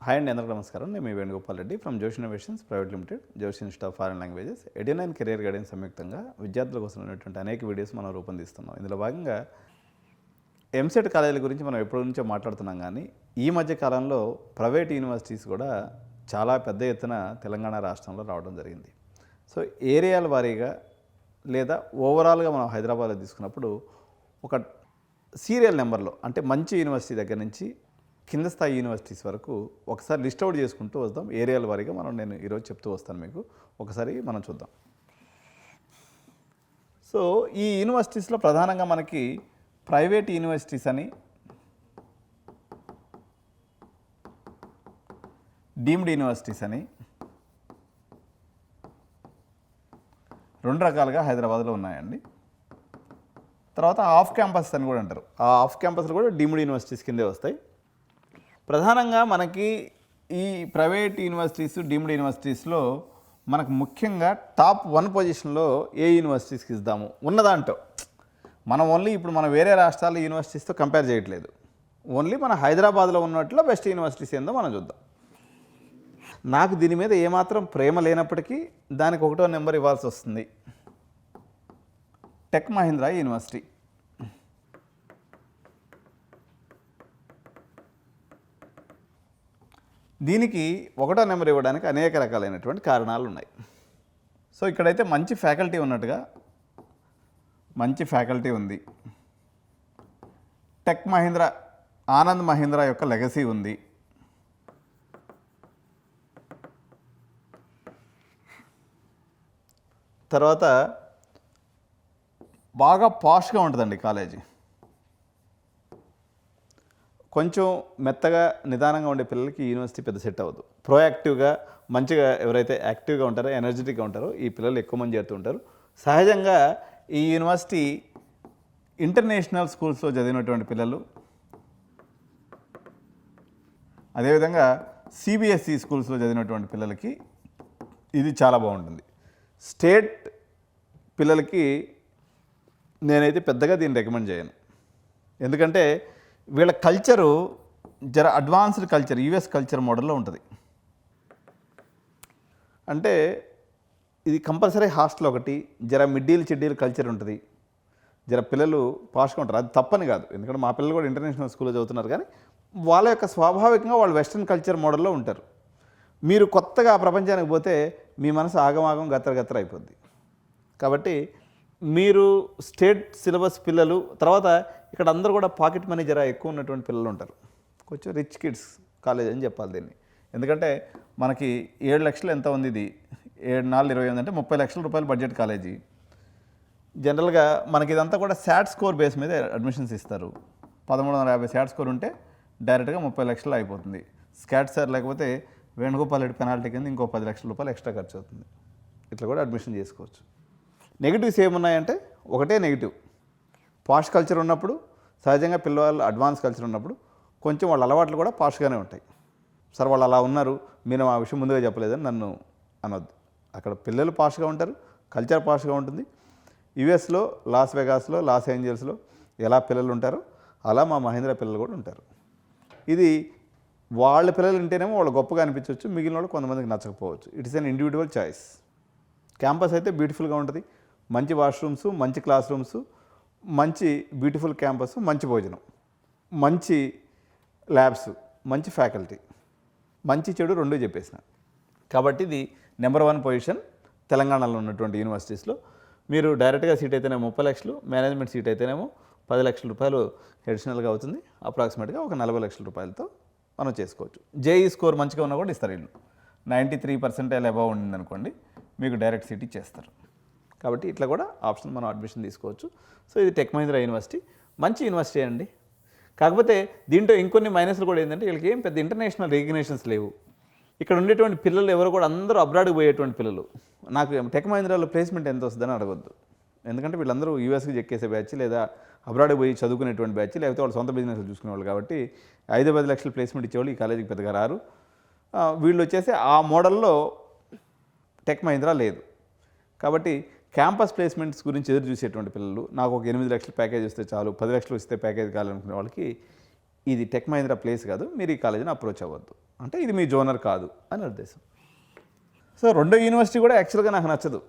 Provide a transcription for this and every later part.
Hi అండి, అందరికీ నమస్కారం. నేను మీ Venugopal Reddy from Josh innovations private limited, Josh institute of foreign languages, ఎడిన్ కెరియర్ గైడెన్స్ సంయుక్తంగా విద్యార్థుల కోసం ఉన్నటువంటి అనేక వీడియోస్ మనం రూపొందిస్తున్నాం. ఇందులో భాగంగా ఎంసెట్ కాలేజీల గురించి మనం ఎప్పటి నుంచో మాట్లాడుతున్నాం. కానీ ఈ మధ్య కాలంలో ప్రైవేట్ యూనివర్సిటీస్ కూడా చాలా పెద్ద ఎత్తున తెలంగాణ రాష్ట్రంలో రావడం జరిగింది. సో ఏరియాల వారీగా లేదా ఓవరాల్గా మనం హైదరాబాద్లో తీసుకున్నప్పుడు ఒక సీరియల్ నెంబర్లో, అంటే మంచి యూనివర్సిటీ దగ్గర నుంచి కింద స్థాయి యూనివర్సిటీస్ వరకు ఒకసారి లిస్ట్ అవుట్ చేసుకుంటూ వస్తాం. ఏరియాల వారీగా నేను ఈరోజు చెప్తూ వస్తాను మీకు. ఒకసారి మనం చూద్దాం. సో ఈ యూనివర్సిటీస్లో ప్రధానంగా మనకి ప్రైవేట్ యూనివర్సిటీస్ అని, డీమ్డ్ యూనివర్సిటీస్ అని రెండు రకాలుగా హైదరాబాద్లో ఉన్నాయండి. తర్వాత ఆఫ్ క్యాంపస్ అని కూడా అంటారు. ఆ ఆఫ్ క్యాంపస్లు కూడా డీమ్డ్ యూనివర్సిటీస్ కిందే వస్తాయి. ప్రధానంగా మనకి ఈ ప్రైవేట్ యూనివర్సిటీస్, డీమ్డ్ యూనివర్సిటీస్లో మనకు ముఖ్యంగా టాప్ 1 పొజిషన్లో ఏ యూనివర్సిటీస్కి ఇద్దాము ఉన్నదాంటో. మనం ఓన్లీ ఇప్పుడు మనం వేరే రాష్ట్రాల యూనివర్సిటీస్తో కంపేర్ చేయట్లేదు. ఓన్లీ మన హైదరాబాద్లో ఉన్నట్లో బెస్ట్ యూనివర్సిటీస్ ఏందో మనం చూద్దాం. నాకు దీని మీద ఏమాత్రం ప్రేమ లేనప్పటికీ దానికి 1వ నెంబర్ ఇవ్వాల్సి వస్తుంది. Tech Mahindra university. దీనికి 1వ నెంబర్ ఇవ్వడానికి అనేక రకాలైనటువంటి కారణాలు ఉన్నాయి. సో ఇక్కడైతే మంచి ఫ్యాకల్టీ ఉన్నట్టుగా, మంచి ఫ్యాకల్టీ ఉంది. టెక్ మహీంద్రా, ఆనంద్ మహీంద్రా యొక్క లెగసీ ఉంది. తర్వాత బాగా పాష్గా ఉంటుందండి కాలేజీ. కొంచెం మెత్తగా నిదానంగా ఉండే పిల్లలకి యూనివర్సిటీ పెద్ద సెట్ అవ్వదు. ప్రోయాక్టివ్గా మంచిగా ఎవరైతే యాక్టివ్గా ఉంటారో, ఎనర్జెటిక్గా ఉంటారో ఈ పిల్లలు ఎక్కువ మంది చేరుతూ ఉంటారు. సహజంగా ఈ యూనివర్సిటీ ఇంటర్నేషనల్ స్కూల్స్లో చదివినటువంటి పిల్లలు, అదేవిధంగా సిబిఎస్ఈ స్కూల్స్లో చదివినటువంటి పిల్లలకి ఇది చాలా బాగుంటుంది. స్టేట్ పిల్లలకి నేనైతే పెద్దగా దీన్ని రికమెండ్ చేయను. ఎందుకంటే వీళ్ళ కల్చరు జర అడ్వాన్స్డ్ కల్చర్, యూఎస్ కల్చర్ మోడల్లో ఉంటుంది. అంటే ఇది కంపల్సరీ హాస్టల్ ఒకటి, జర మిడ్డీలు చిడ్డీలు కల్చర్ ఉంటుంది. జర పిల్లలు పాష్గా ఉంటారు. అది తప్పని కాదు, ఎందుకంటే మా పిల్లలు కూడా ఇంటర్నేషనల్ స్కూల్లో చదువుతున్నారు. కానీ వాళ్ళ యొక్క స్వాభావికంగా వాళ్ళు వెస్ట్రన్ కల్చర్ మోడల్లో ఉంటారు. మీరు కొత్తగా ఆ ప్రపంచానికి పోతే మీ మనసు ఆగమాగం గత్తర అయిపోద్ది. కాబట్టి మీరు స్టేట్ సిలబస్ పిల్లలు, తర్వాత ఇక్కడ అందరూ కూడా పాకెట్ మనీ జర ఎక్కువ ఉన్నటువంటి పిల్లలు ఉంటారు. కొంచెం రిచ్ కిడ్స్ కాలేజ్ అని చెప్పాలి దీన్ని. ఎందుకంటే మనకి 7 లక్షలు ఎంత ఉంది, ఇది 7, 4, 28 అంటే 30 లక్షల రూపాయలు బడ్జెట్ కాలేజీ. జనరల్గా మనకి ఇదంతా కూడా శాట్ స్కోర్ బేస్ మీద అడ్మిషన్స్ ఇస్తారు. 1350 శాట్ స్కోర్ ఉంటే డైరెక్ట్గా 30 లక్షలు అయిపోతుంది. స్కాట్ సార్ లేకపోతే వేణుగోపాల్ రెడ్డి పెనాల్టీ కింద ఇంకో 10 లక్షల రూపాయలు ఎక్స్ట్రా ఖర్చు అవుతుంది. ఇట్లా కూడా అడ్మిషన్ చేసుకోవచ్చు. నెగిటివ్స్ ఏమున్నాయంటే, ఒకటే నెగిటివ్, పాష్ కల్చర్ ఉన్నప్పుడు, సహజంగా పిల్లవాళ్ళు అడ్వాన్స్ కల్చర్ ఉన్నప్పుడు కొంచెం వాళ్ళ అలవాట్లు కూడా పాష్గానే ఉంటాయి. సార్ వాళ్ళు అలా ఉన్నారు, మీరు ఆ విషయం ముందుగా చెప్పలేదని నన్ను అనొద్దు. అక్కడ పిల్లలు పాష్గా ఉంటారు, కల్చర్ పాష్గా ఉంటుంది. యుఎస్లో, లాస్ వెగాస్లో, లాస్ ఏంజల్స్లో ఎలా పిల్లలు ఉంటారో అలా మా మహీంద్రా పిల్లలు కూడా ఉంటారు. ఇది వాళ్ళ పిల్లలు ఉంటేనేమో వాళ్ళు గొప్పగా అనిపించవచ్చు, మిగిలిన వాళ్ళు కొంతమందికి నచ్చకపోవచ్చు. It's an individual choice. Campus అయితే బ్యూటిఫుల్గా ఉంటుంది. మంచి వాష్రూమ్స్, మంచి క్లాస్ రూమ్స్, మంచి బ్యూటిఫుల్ క్యాంపస్, మంచి భోజనం, మంచి ల్యాబ్స్, మంచి ఫ్యాకల్టీ, మంచి చెడు రెండు చెప్పేసిన. కాబట్టి ఇది నెంబర్ 1 పొజిషన్ తెలంగాణలో ఉన్నటువంటి యూనివర్సిటీస్లో. మీరు డైరెక్ట్గా సీట్ అయితేనేమో 30 లక్షలు, మేనేజ్మెంట్ సీట్ అయితేనేమో 10 లక్షల రూపాయలు అడిషనల్గా అవుతుంది. అప్రాక్సిమేట్గా ఒక 40 లక్షల రూపాయలతో మనం చేసుకోవచ్చు. జేఈ స్కోర్ మంచిగా ఉన్నా కూడా ఇస్తారు వీళ్ళు. 93% అబవ్ ఉండిందనుకోండి, మీకు డైరెక్ట్ సీట్ ఇచ్చేస్తారు. కాబట్టి ఇట్లా కూడా ఆప్షన్ మనం అడ్మిషన్ తీసుకోవచ్చు. సో ఇది టెక్ మహీంద్రా యూనివర్సిటీ, మంచి యూనివర్సిటీ అండి. కాకపోతే దీంట్లో ఇంకొన్ని మైనస్లు కూడా ఏంటంటే, వీళ్ళకి ఏం పెద్ద ఇంటర్నేషనల్ రికగ్నిషన్స్ లేవు. ఇక్కడ ఉండేటువంటి పిల్లలు ఎవరు కూడా అందరూ అబ్రాడ్కి పోయేటువంటి పిల్లలు. నాకు టెక్ మహీంద్రాలో ప్లేస్మెంట్ ఎంత వస్తుందని అడగొద్దు. ఎందుకంటే వీళ్ళందరూ యూఎస్కి చెక్కేసే బ్యాచ్, లేదా అబ్రాడ్కి పోయి చదువుకునేటువంటి బ్యాచ్, లేకపోతే వాళ్ళు సొంత బిజినెస్లు చూసుకునేవాళ్ళు. కాబట్టి 5-10 లక్షలు ప్లేస్మెంట్ ఇచ్చేవాళ్ళు ఈ కాలేజీకి పెద్దగా రారు. వీళ్ళు వచ్చేసి ఆ మోడల్లో టెక్ మహీంద్రా లేదు. కాబట్టి క్యాంపస్ ప్లేస్మెంట్స్ గురించి ఎదురు చూసేటువంటి పిల్లలు, నాకు ఒక 8 లక్షల ప్యాకేజ్ వస్తే చాలు, 10 లక్షలు వస్తే ప్యాకేజ్ కావాలనుకునే వాళ్ళకి ఇది టెక్ మహీంద్రా ప్లేస్ కాదు, మీరు ఈ కాలేజీని అప్రోచ్ అవ్వద్దు, అంటే ఇది మీ జోనర్ కాదు అని ఉద్దేశం. సో రెండో యూనివర్సిటీ కూడా యాక్చువల్గా నాకు నచ్చదు,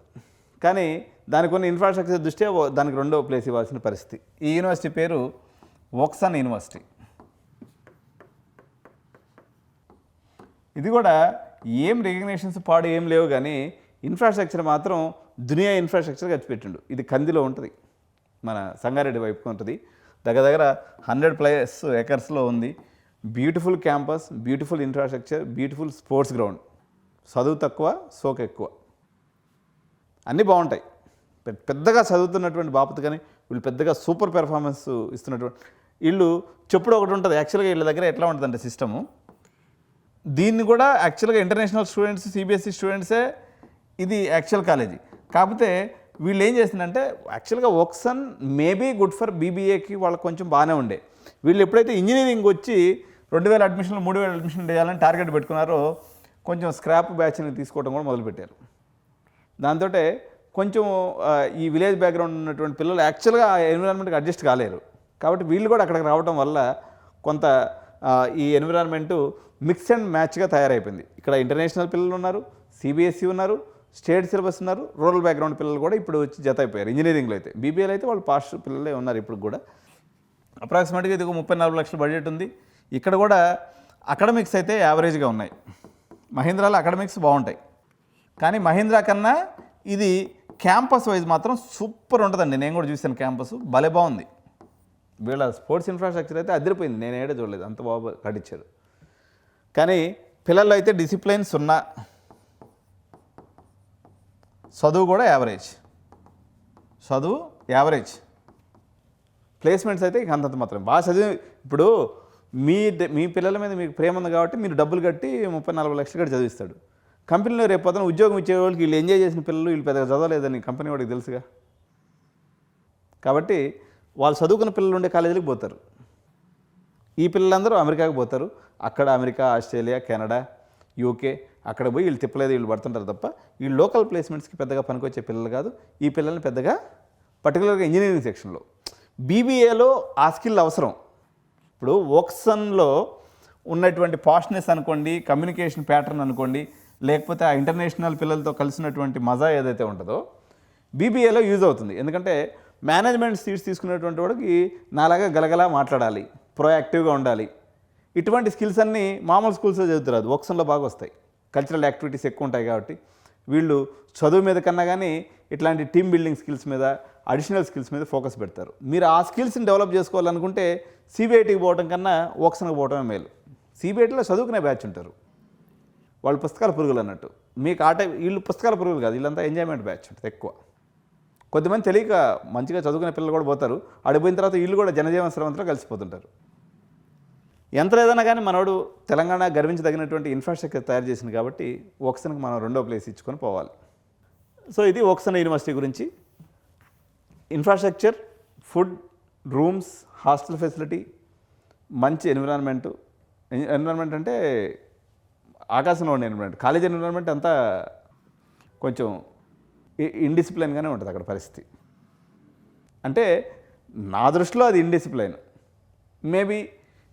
కానీ దానికి కొన్ని ఇన్ఫ్రాస్ట్రక్చర్ దృష్ట్యా దానికి రెండో ప్లేస్ ఇవ్వాల్సిన పరిస్థితి. ఈ యూనివర్సిటీ పేరు వోక్సన్ యూనివర్సిటీ. ఇది కూడా ఏం రికగ్నేషన్స్ పాడు ఏం లేవు, కానీ ఇన్ఫ్రాస్ట్రక్చర్ మాత్రం దునియా ఇన్ఫ్రాస్ట్రక్చర్ ఖర్చుపెట్టిండు. ఇది కందిలో ఉంటుంది, మన సంగారెడ్డి వైపుకు ఉంటుంది, దగ్గర 100+ ఎకర్స్లో ఉంది. Beautiful campus, beautiful infrastructure, beautiful sports ground. చదువు తక్కువ, సోక ఎక్కువ, అన్నీ బాగుంటాయి. పెద్దగా చదువుతున్నటువంటి బాపత్, కానీ వీళ్ళు పెద్దగా సూపర్ పెర్ఫార్మెన్స్ ఇస్తున్నటువంటి వీళ్ళు చెప్పుడు ఒకటి ఉంటుంది. యాక్చువల్గా వీళ్ళ దగ్గర ఎట్లా ఉంటుందంటే సిస్టము, దీన్ని కూడా యాక్చువల్గా ఇంటర్నేషనల్ స్టూడెంట్స్, సిబిఎస్ఈ స్టూడెంట్సే ఇది యాక్చువల్ కాలేజీ. కాకపోతే వీళ్ళు ఏం చేస్తుందంటే, యాక్చువల్గా వోక్సన్ మేబీ గుడ్ ఫర్ బీబీఏకి వాళ్ళకి కొంచెం బాగానే ఉండే. వీళ్ళు ఎప్పుడైతే ఇంజనీరింగ్ వచ్చి 2000 అడ్మిషన్లు 3000 అడ్మిషన్లు చేయాలని టార్గెట్ పెట్టుకున్నారో, కొంచెం స్క్రాప్ బ్యాచ్ని తీసుకోవడం కూడా మొదలుపెట్టారు. దాంతో కొంచెం ఈ విలేజ్ బ్యాక్గ్రౌండ్ ఉన్నటువంటి పిల్లలు యాక్చువల్గా ఆ ఎన్విరాన్మెంట్కి అడ్జస్ట్ కాలేరు. కాబట్టి వీళ్ళు కూడా అక్కడికి రావడం వల్ల కొంత ఈ ఎన్విరాన్మెంటు మిక్స్ అండ్ మ్యాచ్గా తయారైపోయింది. ఇక్కడ ఇంటర్నేషనల్ పిల్లలు ఉన్నారు, సిబిఎస్ఈ ఉన్నారు, స్టేట్ సిలబస్ ఉన్నారు, రూరల్ బ్యాక్గ్రౌండ్ పిల్లలు కూడా ఇప్పుడు వచ్చి జత అయిపోయారు. ఇంజనీరింగ్లో అయితే, బీబీఏలో అయితే వాళ్ళు పాస్ట్ పిల్లలే ఉన్నారు ఇప్పుడు కూడా. అప్రాక్సిమేట్గా ఇది 34 లక్షల బడ్జెట్ ఉంది. ఇక్కడ కూడా అకాడమిక్స్ అయితే యావరేజ్గా ఉన్నాయి. మహీంద్రాలో అకాడమిక్స్ బాగుంటాయి, కానీ మహీంద్రా కన్నా ఇది క్యాంపస్ వైజ్ మాత్రం సూపర్ ఉంటుందండి. నేను కూడా చూశాను, క్యాంపస్ భలే బాగుంది. వీళ్ళ స్పోర్ట్స్ ఇన్ఫ్రాస్ట్రక్చర్ అయితే అదిరిపోయింది, నేను ఏడే చూడలేదు, అంత బాగా కట్టించారు. కానీ పిల్లల్లో అయితే డిసిప్లైన్ 0, చదువు కూడా యావరేజ్, చదువు యావరేజ్, ప్లేస్మెంట్స్ అయితే ఇంక అంతంత మాత్రం బాగా చదివి. ఇప్పుడు మీ పిల్లల మీద మీకు ప్రేమ ఉంది కాబట్టి మీరు డబ్బులు కట్టి 34 లక్షలు కట్టి చదివిస్తాడు. కంపెనీలో రేపు పొద్దున ఉద్యోగం ఇచ్చే వాళ్ళకి వీళ్ళు ఎంజాయ్ చేసిన పిల్లలు వీళ్ళు పెద్దగా చదవలేదని కంపెనీ వాడికి తెలుసుగా. కాబట్టి వాళ్ళు చదువుకున్న పిల్లలు ఉండే కాలేజీలకు పోతారు. ఈ పిల్లలందరూ అమెరికాకి పోతారు. అక్కడ అమెరికా, ఆస్ట్రేలియా, కెనడా, యూకే అక్కడ పోయి వీళ్ళు తిప్పలేదు, వీళ్ళు పడుతుంటారు తప్ప వీళ్ళు లోకల్ ప్లేస్మెంట్స్కి పెద్దగా పనికొచ్చే పిల్లలు కాదు. ఈ పిల్లల్ని పెద్దగా పర్టికులర్గా ఇంజనీరింగ్ సెక్షన్లో, బీబీఏలో ఆ స్కిల్ అవసరం. ఇప్పుడు వోక్సన్లో ఉన్నటువంటి పాష్నెస్ అనుకోండి, కమ్యూనికేషన్ ప్యాటర్న్ అనుకోండి, లేకపోతే ఆ ఇంటర్నేషనల్ పిల్లలతో కలిసినటువంటి మజా ఏదైతే ఉంటుందో బీబీఏలో యూజ్ అవుతుంది. ఎందుకంటే మేనేజ్మెంట్ సీట్స్ తీసుకునేటువంటి వాడికి నాలాగా గలగలా మాట్లాడాలి, ప్రోయాక్టివ్గా ఉండాలి. ఇటువంటి స్కిల్స్ అన్నీ మామూలు స్కూల్స్లో చదువుతారు, వోక్సన్లో బాగా వస్తాయి. కల్చరల్ యాక్టివిటీస్ ఎక్కువ ఉంటాయి కాబట్టి వీళ్ళు చదువు మీద కన్నా కానీ ఇట్లాంటి టీమ్ బిల్డింగ్ స్కిల్స్ మీద, అడిషనల్ స్కిల్స్ మీద ఫోకస్ పెడతారు. మీరు ఆ స్కిల్స్ని డెవలప్ చేసుకోవాలనుకుంటే సిబిఐటీకి పోవడం కన్నా వోక్సన్కి పోవడమే మేలు. సిబిఐటీలో చదువుకునే బ్యాచ్ ఉంటారు, వాళ్ళు పుస్తకాల పురుగులు అన్నట్టు. మీకు ఆ టైం వీళ్ళు పుస్తకాల పురుగులు కాదు, వీళ్ళంతా ఎంజాయ్మెంట్ బ్యాచ్ ఉంటుంది ఎక్కువ. కొద్దిమంది తెలియక మంచిగా చదువుకునే పిల్లలు కూడా పోతారు, అడిపోయిన తర్వాత వీళ్ళు కూడా జనజీవన స్రవంతిలో కలిసిపోతుంటారు. ఎంత లేదన్నా కానీ మనోడు తెలంగాణ గర్వించదగినటువంటి ఇన్ఫ్రాస్ట్రక్చర్ తయారు చేసింది కాబట్టి వోక్సన్కి మనం రెండో ప్లేస్ ఇచ్చుకొని పోవాలి. సో ఇది వోక్సన్ యూనివర్సిటీ గురించి. Infrastructure, food, rooms, hostel facility, మంచి ఎన్విరాన్మెంట్ అంటే ఆకాశంలో ఉండే ఎన్విరాన్మెంట్. కాలేజ్ ఎన్విరాన్మెంట్ అంతా కొంచెం ఇండిసిప్లైన్గానే ఉంటుంది అక్కడ పరిస్థితి. అంటే నా దృష్టిలో అది ఇండిసిప్లైన్. మేబీ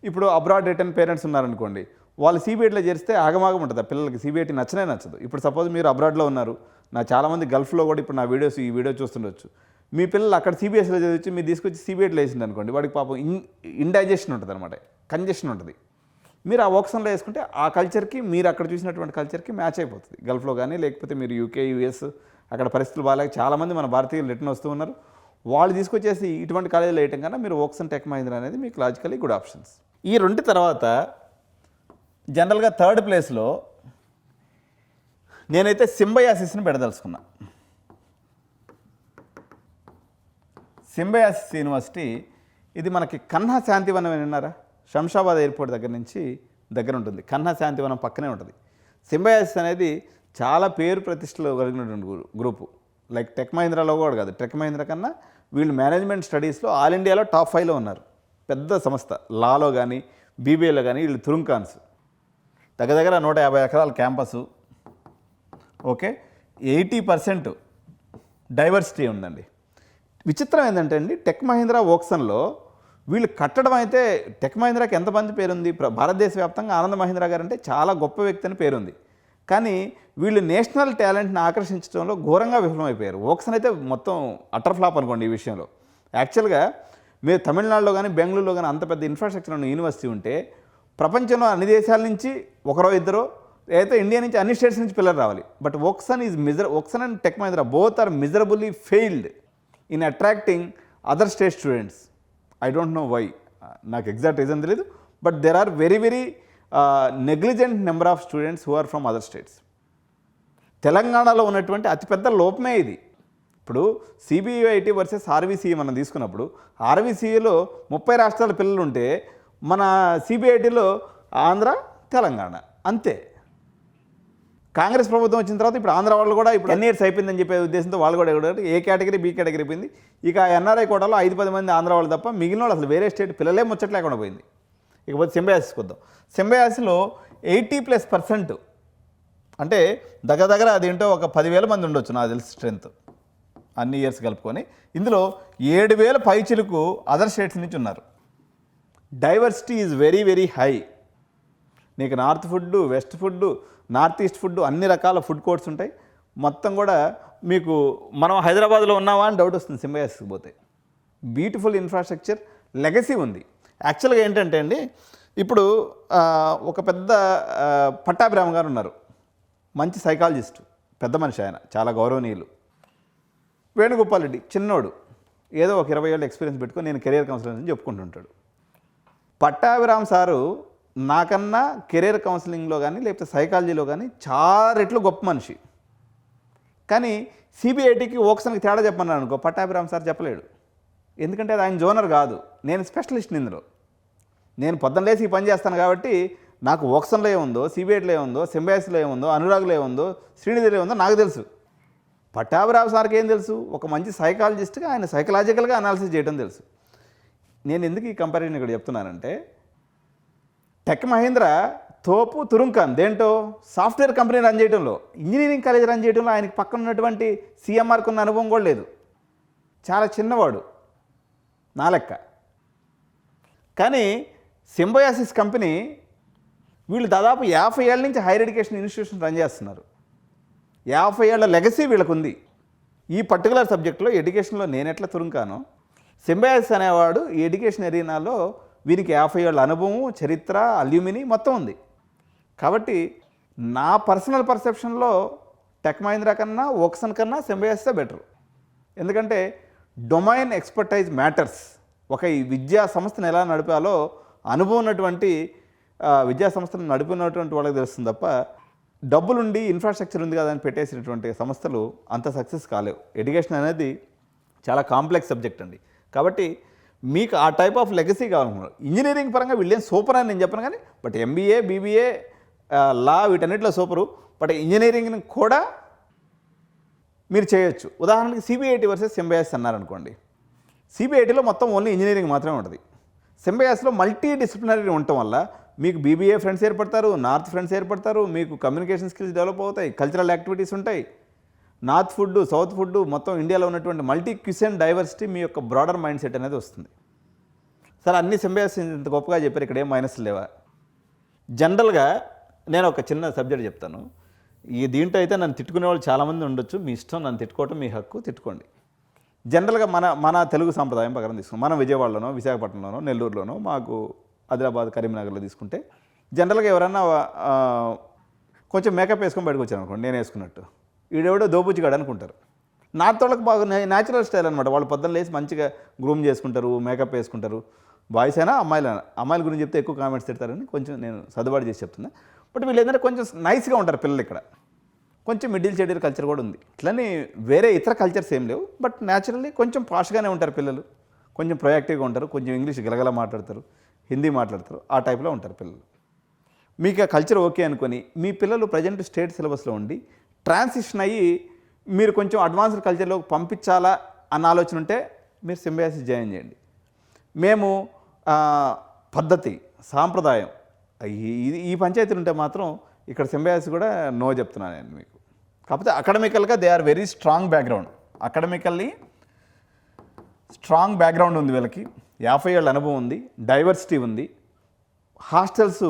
ఇప్పుడు అబ్రాడ్ రిటర్న్ పేరెంట్స్ ఉన్నారనుకోండి, వాళ్ళు సిబిఐటీలో చేరిస్తే ఆగమాగం ఉంటుంది. ఆ పిల్లలకి సిబిఐటీ నచ్చనే నచ్చదు. ఇప్పుడు సపోజ్ మీరు అబ్రాడ్లో ఉన్నారు, నా చాలామంది గల్ఫ్లో కూడా ఇప్పుడు నా ఈ వీడియో చూస్తుండొచ్చు. మీ పిల్లలు అక్కడ సిబిఎస్ఈలో చదివించి మీరు తీసుకొచ్చి సిబిఐటీలో వేసింది అనుకోండి, వాడికి పాపం ఇండైజెషన్ ఉంటుంది అనమాట, కంజెషన్ ఉంటుంది. మీరు ఆ వోక్సన్లో వేసుకుంటే ఆ కల్చర్కి, మీరు అక్కడ చూసినటువంటి కల్చర్కి మ్యాచ్ అయిపోతుంది. గల్ఫ్లో కానీ లేకపోతే మీరు యూకే, యూఎస్ అక్కడ పరిస్థితులు బాగాలేక చాలామంది మన భారతీయులు రిటర్న్ వస్తూ ఉన్నారు. వాళ్ళు తీసుకొచ్చేసి ఇటువంటి కాలేజీలో వేయటం కన్నా మీరు వోక్సన్ టెక్ మహీంద్రా అనేది మీకు లాజికలీ గుడ్ ఆప్షన్స్. ఈ రెండు తర్వాత జనరల్గా థర్డ్ ప్లేస్లో నేనైతే సింబయాసిస్ని పెడదలుచుకున్నా. సింబయాసిస్ యూనివర్సిటీ ఇది మనకి కన్హా శాంతివనం అని విన్నారా? శంషాబాద్ ఎయిర్పోర్ట్ దగ్గర ఉంటుంది. కన్హా శాంతివనం పక్కనే ఉంటుంది. సింబయాసిస్ అనేది చాలా పేరు ప్రతిష్టలు కలిగినటువంటి గ్రూపు. లైక్ టెక్ మహీంద్రాలో కూడా కాదు, టెక్ మహీంద్రా కన్నా వీళ్ళు మేనేజ్మెంట్ స్టడీస్లో ఆల్ ఇండియాలో టాప్ 5లో ఉన్నారు. పెద్ద సంస్థ, లాలో కానీ బీబీఏలో కానీ వీళ్ళు తురుంకాన్స్. దగ్గర 150 ఎకరాల క్యాంపసు. ఓకే, 80% డైవర్సిటీ ఉందండి. విచిత్రం ఏంటంటే అండి, టెక్ మహీంద్రా వోక్సన్లో వీళ్ళు కట్టడం అయితే టెక్ మహీంద్రాకి ఎంతమంది పేరుంది, భారతదేశ వ్యాప్తంగా ఆనంద్ మహీంద్రా గారు అంటే చాలా గొప్ప వ్యక్తి అని పేరుంది. కానీ వీళ్ళు నేషనల్ టాలెంట్ని ఆకర్షించడంలో ఘోరంగా విఫలమైపోయారు. ఓక్సన్ అయితే మొత్తం అటర్ ఫ్లాప్ అనుకోండి ఈ విషయంలో. యాక్చువల్గా మీరు తమిళనాడులో కానీ బెంగళూరులో కానీ అంత పెద్ద ఇన్ఫ్రాస్ట్రక్చర్ ఉన్న యూనివర్సిటీ ఉంటే ప్రపంచంలో అన్ని దేశాల నుంచి ఒకరో ఇద్దరో అయితే ఇండియా నుంచి అన్ని స్టేట్స్ నుంచి పిల్లలు రావాలి. But Woxsen and Tech Mahindra both are miserably failed in attracting other state students. I don't know why, నాకు ఎగ్జాక్ట్ రీజన్ తెలియదు. But there are very negligent number of students who are from other states. తెలంగాణలో ఉన్నటువంటి అతిపెద్ద లోపమే ఇది. ఇప్పుడు సిబిఐటి వర్సెస్ ఆర్వీసీఈ మనం తీసుకున్నప్పుడు ఆర్వీసీఈలో 30 రాష్ట్రాల పిల్లలు ఉంటే మన సిబిఐటిలో ఆంధ్ర తెలంగాణ అంతే. కాంగ్రెస్ ప్రభుత్వం వచ్చిన తర్వాత ఇప్పుడు ఆంధ్ర వాళ్ళు కూడా ఇప్పుడు 10 years అయిపోయిందని చెప్పే ఉద్దేశంతో వాళ్ళు కూడా ఏ కేటగిరీ బి కేటగిరీ పోయింది. ఇక ఎన్ఆర్ఐ కోటాలో 5-10 మంది ఆంధ్ర వాళ్ళు తప్ప మిగిలిన వాళ్ళు అసలు వేరే స్టేట్ పిల్లలే ముచ్చట లేకుండా పోయింది. ఇకపోతే సింబయాసిస్కి వద్దాం. సింబయాసిస్లో 80+% అంటే దగ్గర అదేంటో ఒక 10,000 మంది ఉండొచ్చు నాకు తెలిసి స్ట్రెంత్ అన్ని ఇయర్స్ కలుపుకొని. ఇందులో 7,000 పైచిలకు అదర్ స్టేట్స్ నుంచి ఉన్నారు. Diversity is very high. నీకు north food, west food, north east food అన్ని రకాల ఫుడ్ కోర్ట్స్ ఉంటాయి. మొత్తం కూడా మీకు మనం హైదరాబాద్లో ఉన్నావా అని డౌట్ వస్తుంది సింబయాసిస్కి పోతే. బ్యూటిఫుల్ ఇన్ఫ్రాస్ట్రక్చర్, లెగసీ ఉంది. యాక్చువల్గా ఏంటంటే అండి, ఇప్పుడు ఒక పెద్ద పట్టాభిరామ్ గారు ఉన్నారు, మంచి సైకాలజిస్టు, పెద్ద మనిషి, ఆయన చాలా గౌరవనీయులు. వేణుగోపాల్ రెడ్డి చిన్నోడు, ఏదో ఒక 20 ఏళ్ళ ఎక్స్పీరియన్స్ పెట్టుకొని నేను కెరియర్ కౌన్సిలర్ అని చెప్పుకుంటుంటాడు. పట్టాభిరామ్ సారు నాకన్నా కెరీర్ కౌన్సిలింగ్లో కానీ లేకపోతే సైకాలజీలో కానీ చాలా రెట్లు గొప్ప మనిషి. కానీ సిబిఐటికి ఓక్సన్కి తేడా చెప్పమన్నాను అనుకో, పట్టాభిరామ్ సార్ చెప్పలేడు. ఎందుకంటే అది ఆయన జోనర్ కాదు, నేను స్పెషలిస్ట్ని ఇందులో. నేను పొద్దున్న లేసి ఈ పని చేస్తాను కాబట్టి నాకు ఓక్సన్లో ఏముందో, సిబిఐటిలో ఏముందో, సింబయాసిస్లో ఏముందో, అనురాగ్లో ఏముందో, శ్రీనిధిలో ఏముందో నాకు తెలుసు. పట్టాభిరామ్ సార్కి ఏం తెలుసు? ఒక మంచి సైకాలజిస్ట్గా ఆయన సైకలాజికల్గా అనాలిసిస్ చేయడం తెలుసు. నేను ఎందుకు ఈ కంపారిజన్ ఇక్కడ చెప్తున్నానంటే, టెక్ మహీంద్రా తోపు తురుంకాన్ దేంటో సాఫ్ట్వేర్ కంపెనీ రన్ చేయడంలో, ఇంజనీరింగ్ కాలేజ్ రన్ చేయడంలో ఆయనకి పక్కన ఉన్నటువంటి సీఎంఆర్కి ఉన్న అనుభవం కూడా లేదు. చాలా చిన్నవాడు నా లెక్క. కానీ సింబయాసిస్ కంపెనీ వీళ్ళు దాదాపు 50 ఏళ్ళ నుంచి హైయర్ ఎడ్యుకేషన్ ఇన్స్టిట్యూషన్ రన్ చేస్తున్నారు. 50 ఏళ్ల లెగసీ వీళ్ళకు ఉంది. ఈ పర్టికులర్ సబ్జెక్ట్లో ఎడ్యుకేషన్లో నేను ఎట్లా తురుంకానో, సింబయాసిస్ అనేవాడు ఈ ఎడ్యుకేషన్ ఎరీనాలో వీరికి 50 ఏళ్ళ అనుభవం, చరిత్ర, అల్యూమిని మొత్తం ఉంది. కాబట్టి నా పర్సనల్ పర్సెప్షన్లో టెక్ మహీంద్రా కన్నా, ఓక్సన్ కన్నా సింబయాసిసే బెటర్. ఎందుకంటే డొమైన్ ఎక్స్పర్టైజ్ మ్యాటర్స్. ఒక ఈ విద్యా సంస్థను ఎలా నడిపాలో అనుభవం ఉన్నటువంటి విద్యా సంస్థను నడిపినటువంటి వాళ్ళకి తెలుస్తుంది తప్ప, డబ్బులుండి ఇన్ఫ్రాస్ట్రక్చర్ ఉంది కదా అని పెట్టేసినటువంటి సంస్థలు అంత సక్సెస్ కాలేవు. ఎడ్యుకేషన్ అనేది చాలా కాంప్లెక్స్ సబ్జెక్ట్ అండి. కాబట్టి మీకు ఆ టైప్ ఆఫ్ లెగసీ కావాలనుకున్నారు. ఇంజనీరింగ్ పరంగా వీళ్ళేం సూపర్ అని నేను చెప్పను, కానీ బట్ ఎంబీఏ, బీబీఏ, లా వీటన్నిటిలో సూపరు. బట్ ఇంజనీరింగ్ని కూడా మీరు చేయొచ్చు. ఉదాహరణకి సిబిఐటి వర్సెస్ సింబయాసిస్ అన్నారనుకోండి. సిబిఐటిలో మొత్తం ఓన్లీ ఇంజనీరింగ్ మాత్రమే ఉంటుంది. సింబయాసిస్లో మల్టీ డిసిప్లినరీ ఉండటం వల్ల మీకు బీబీఏ ఫ్రెండ్స్ ఏర్పడతారు, నార్త్ ఫ్రెండ్స్ ఏర్పడతారు, మీకు కమ్యూనికేషన్ స్కిల్స్ డెవలప్ అవుతాయి, కల్చరల్ యాక్టివిటీస్ ఉంటాయి. నార్త్ ఫుడ్, సౌత్ ఫుడ్, మొత్తం ఇండియాలో ఉన్నటువంటి మల్టీ క్యూషన్ డైవర్సిటీ, మీ యొక్క బ్రాడర్ మైండ్ సెట్ అనేది వస్తుంది. సరే, అన్ని సింబయాసిస్ ఇంత గొప్పగా చెప్పారు, ఇక్కడ ఏం మైనస్ లేవా? జనరల్గా నేను ఒక చిన్న సబ్జెక్ట్ చెప్తాను. ఈ దీంట్లో అయితే నన్ను తిట్టుకునే వాళ్ళు చాలామంది ఉండొచ్చు. మీ ఇష్టం, నన్ను తిట్టుకోవటం మీ హక్కు, తిట్టుకోండి. జనరల్గా మన తెలుగు సాంప్రదాయం ప్రకారం తీసుకున్నాం. మనం విజయవాడలోనో, విశాఖపట్నంలోనో, నెల్లూరులోనో, మాకు ఆదిలాబాద్, కరీంనగర్లో తీసుకుంటే జనరల్గా ఎవరన్నా కొంచెం మేకప్ వేసుకొని బయటకు వచ్చాను అనుకోండి, నేను వేసుకున్నట్టు, వీడెవడో దోపుచ్చిగాడు అనుకుంటారు. నార్త్ వాళ్ళకి బాగా న్యాచురల్ స్టైల్ అనమాట. వాళ్ళు పొద్దున్న లేసి మంచిగా గ్రూమ్ చేసుకుంటారు, మేకప్ వేసుకుంటారు. బాయ్స్ అయినా అమ్మాయిలైనా. అమ్మాయిల గురించి చెప్తే ఎక్కువ కామెంట్స్ తిడతారని కొంచెం నేను సర్దుబాటు చేసి చెప్తున్నా. బట్ వీళ్ళు ఏంటంటే కొంచెం నైస్గా ఉంటారు పిల్లలు. ఇక్కడ కొంచెం మిడిల్ షెడ్యూల్ కల్చర్ కూడా ఉంది. ఇట్లని వేరే ఇతర కల్చర్స్ ఏం లేవు. బట్ న్యాచురల్లీ కొంచెం పాష్గానే ఉంటారు పిల్లలు. కొంచెం ప్రొయాక్టివ్గా ఉంటారు, కొంచెం ఇంగ్లీష్ గలగల మాట్లాడతారు, హిందీ మాట్లాడతారు, ఆ టైప్లో ఉంటారు పిల్లలు. మీకు ఆ కల్చర్ ఓకే అనుకొని మీ పిల్లలు ప్రజెంట్ స్టేట్ సిలబస్లో ఉండి ట్రాన్సిషన్ అయ్యి మీరు కొంచెం అడ్వాన్స్డ్ కల్చర్లోకి పంపించాలా అన్న ఆలోచన ఉంటే మీరు సింబయాసిస్ జాయిన్ చేయండి. మేము పద్ధతి, సాంప్రదాయం ఈ పంచాయతీలు ఉంటే మాత్రం ఇక్కడ సింబయాసిస్ కూడా నో చెప్తున్నాను నేను మీకు. కాకపోతే అకాడమికల్గా they are very strong background. Academically strong background ఉంది వీళ్ళకి. 50 ఏళ్ళ అనుభవం ఉంది, డైవర్సిటీ ఉంది, హాస్టల్స్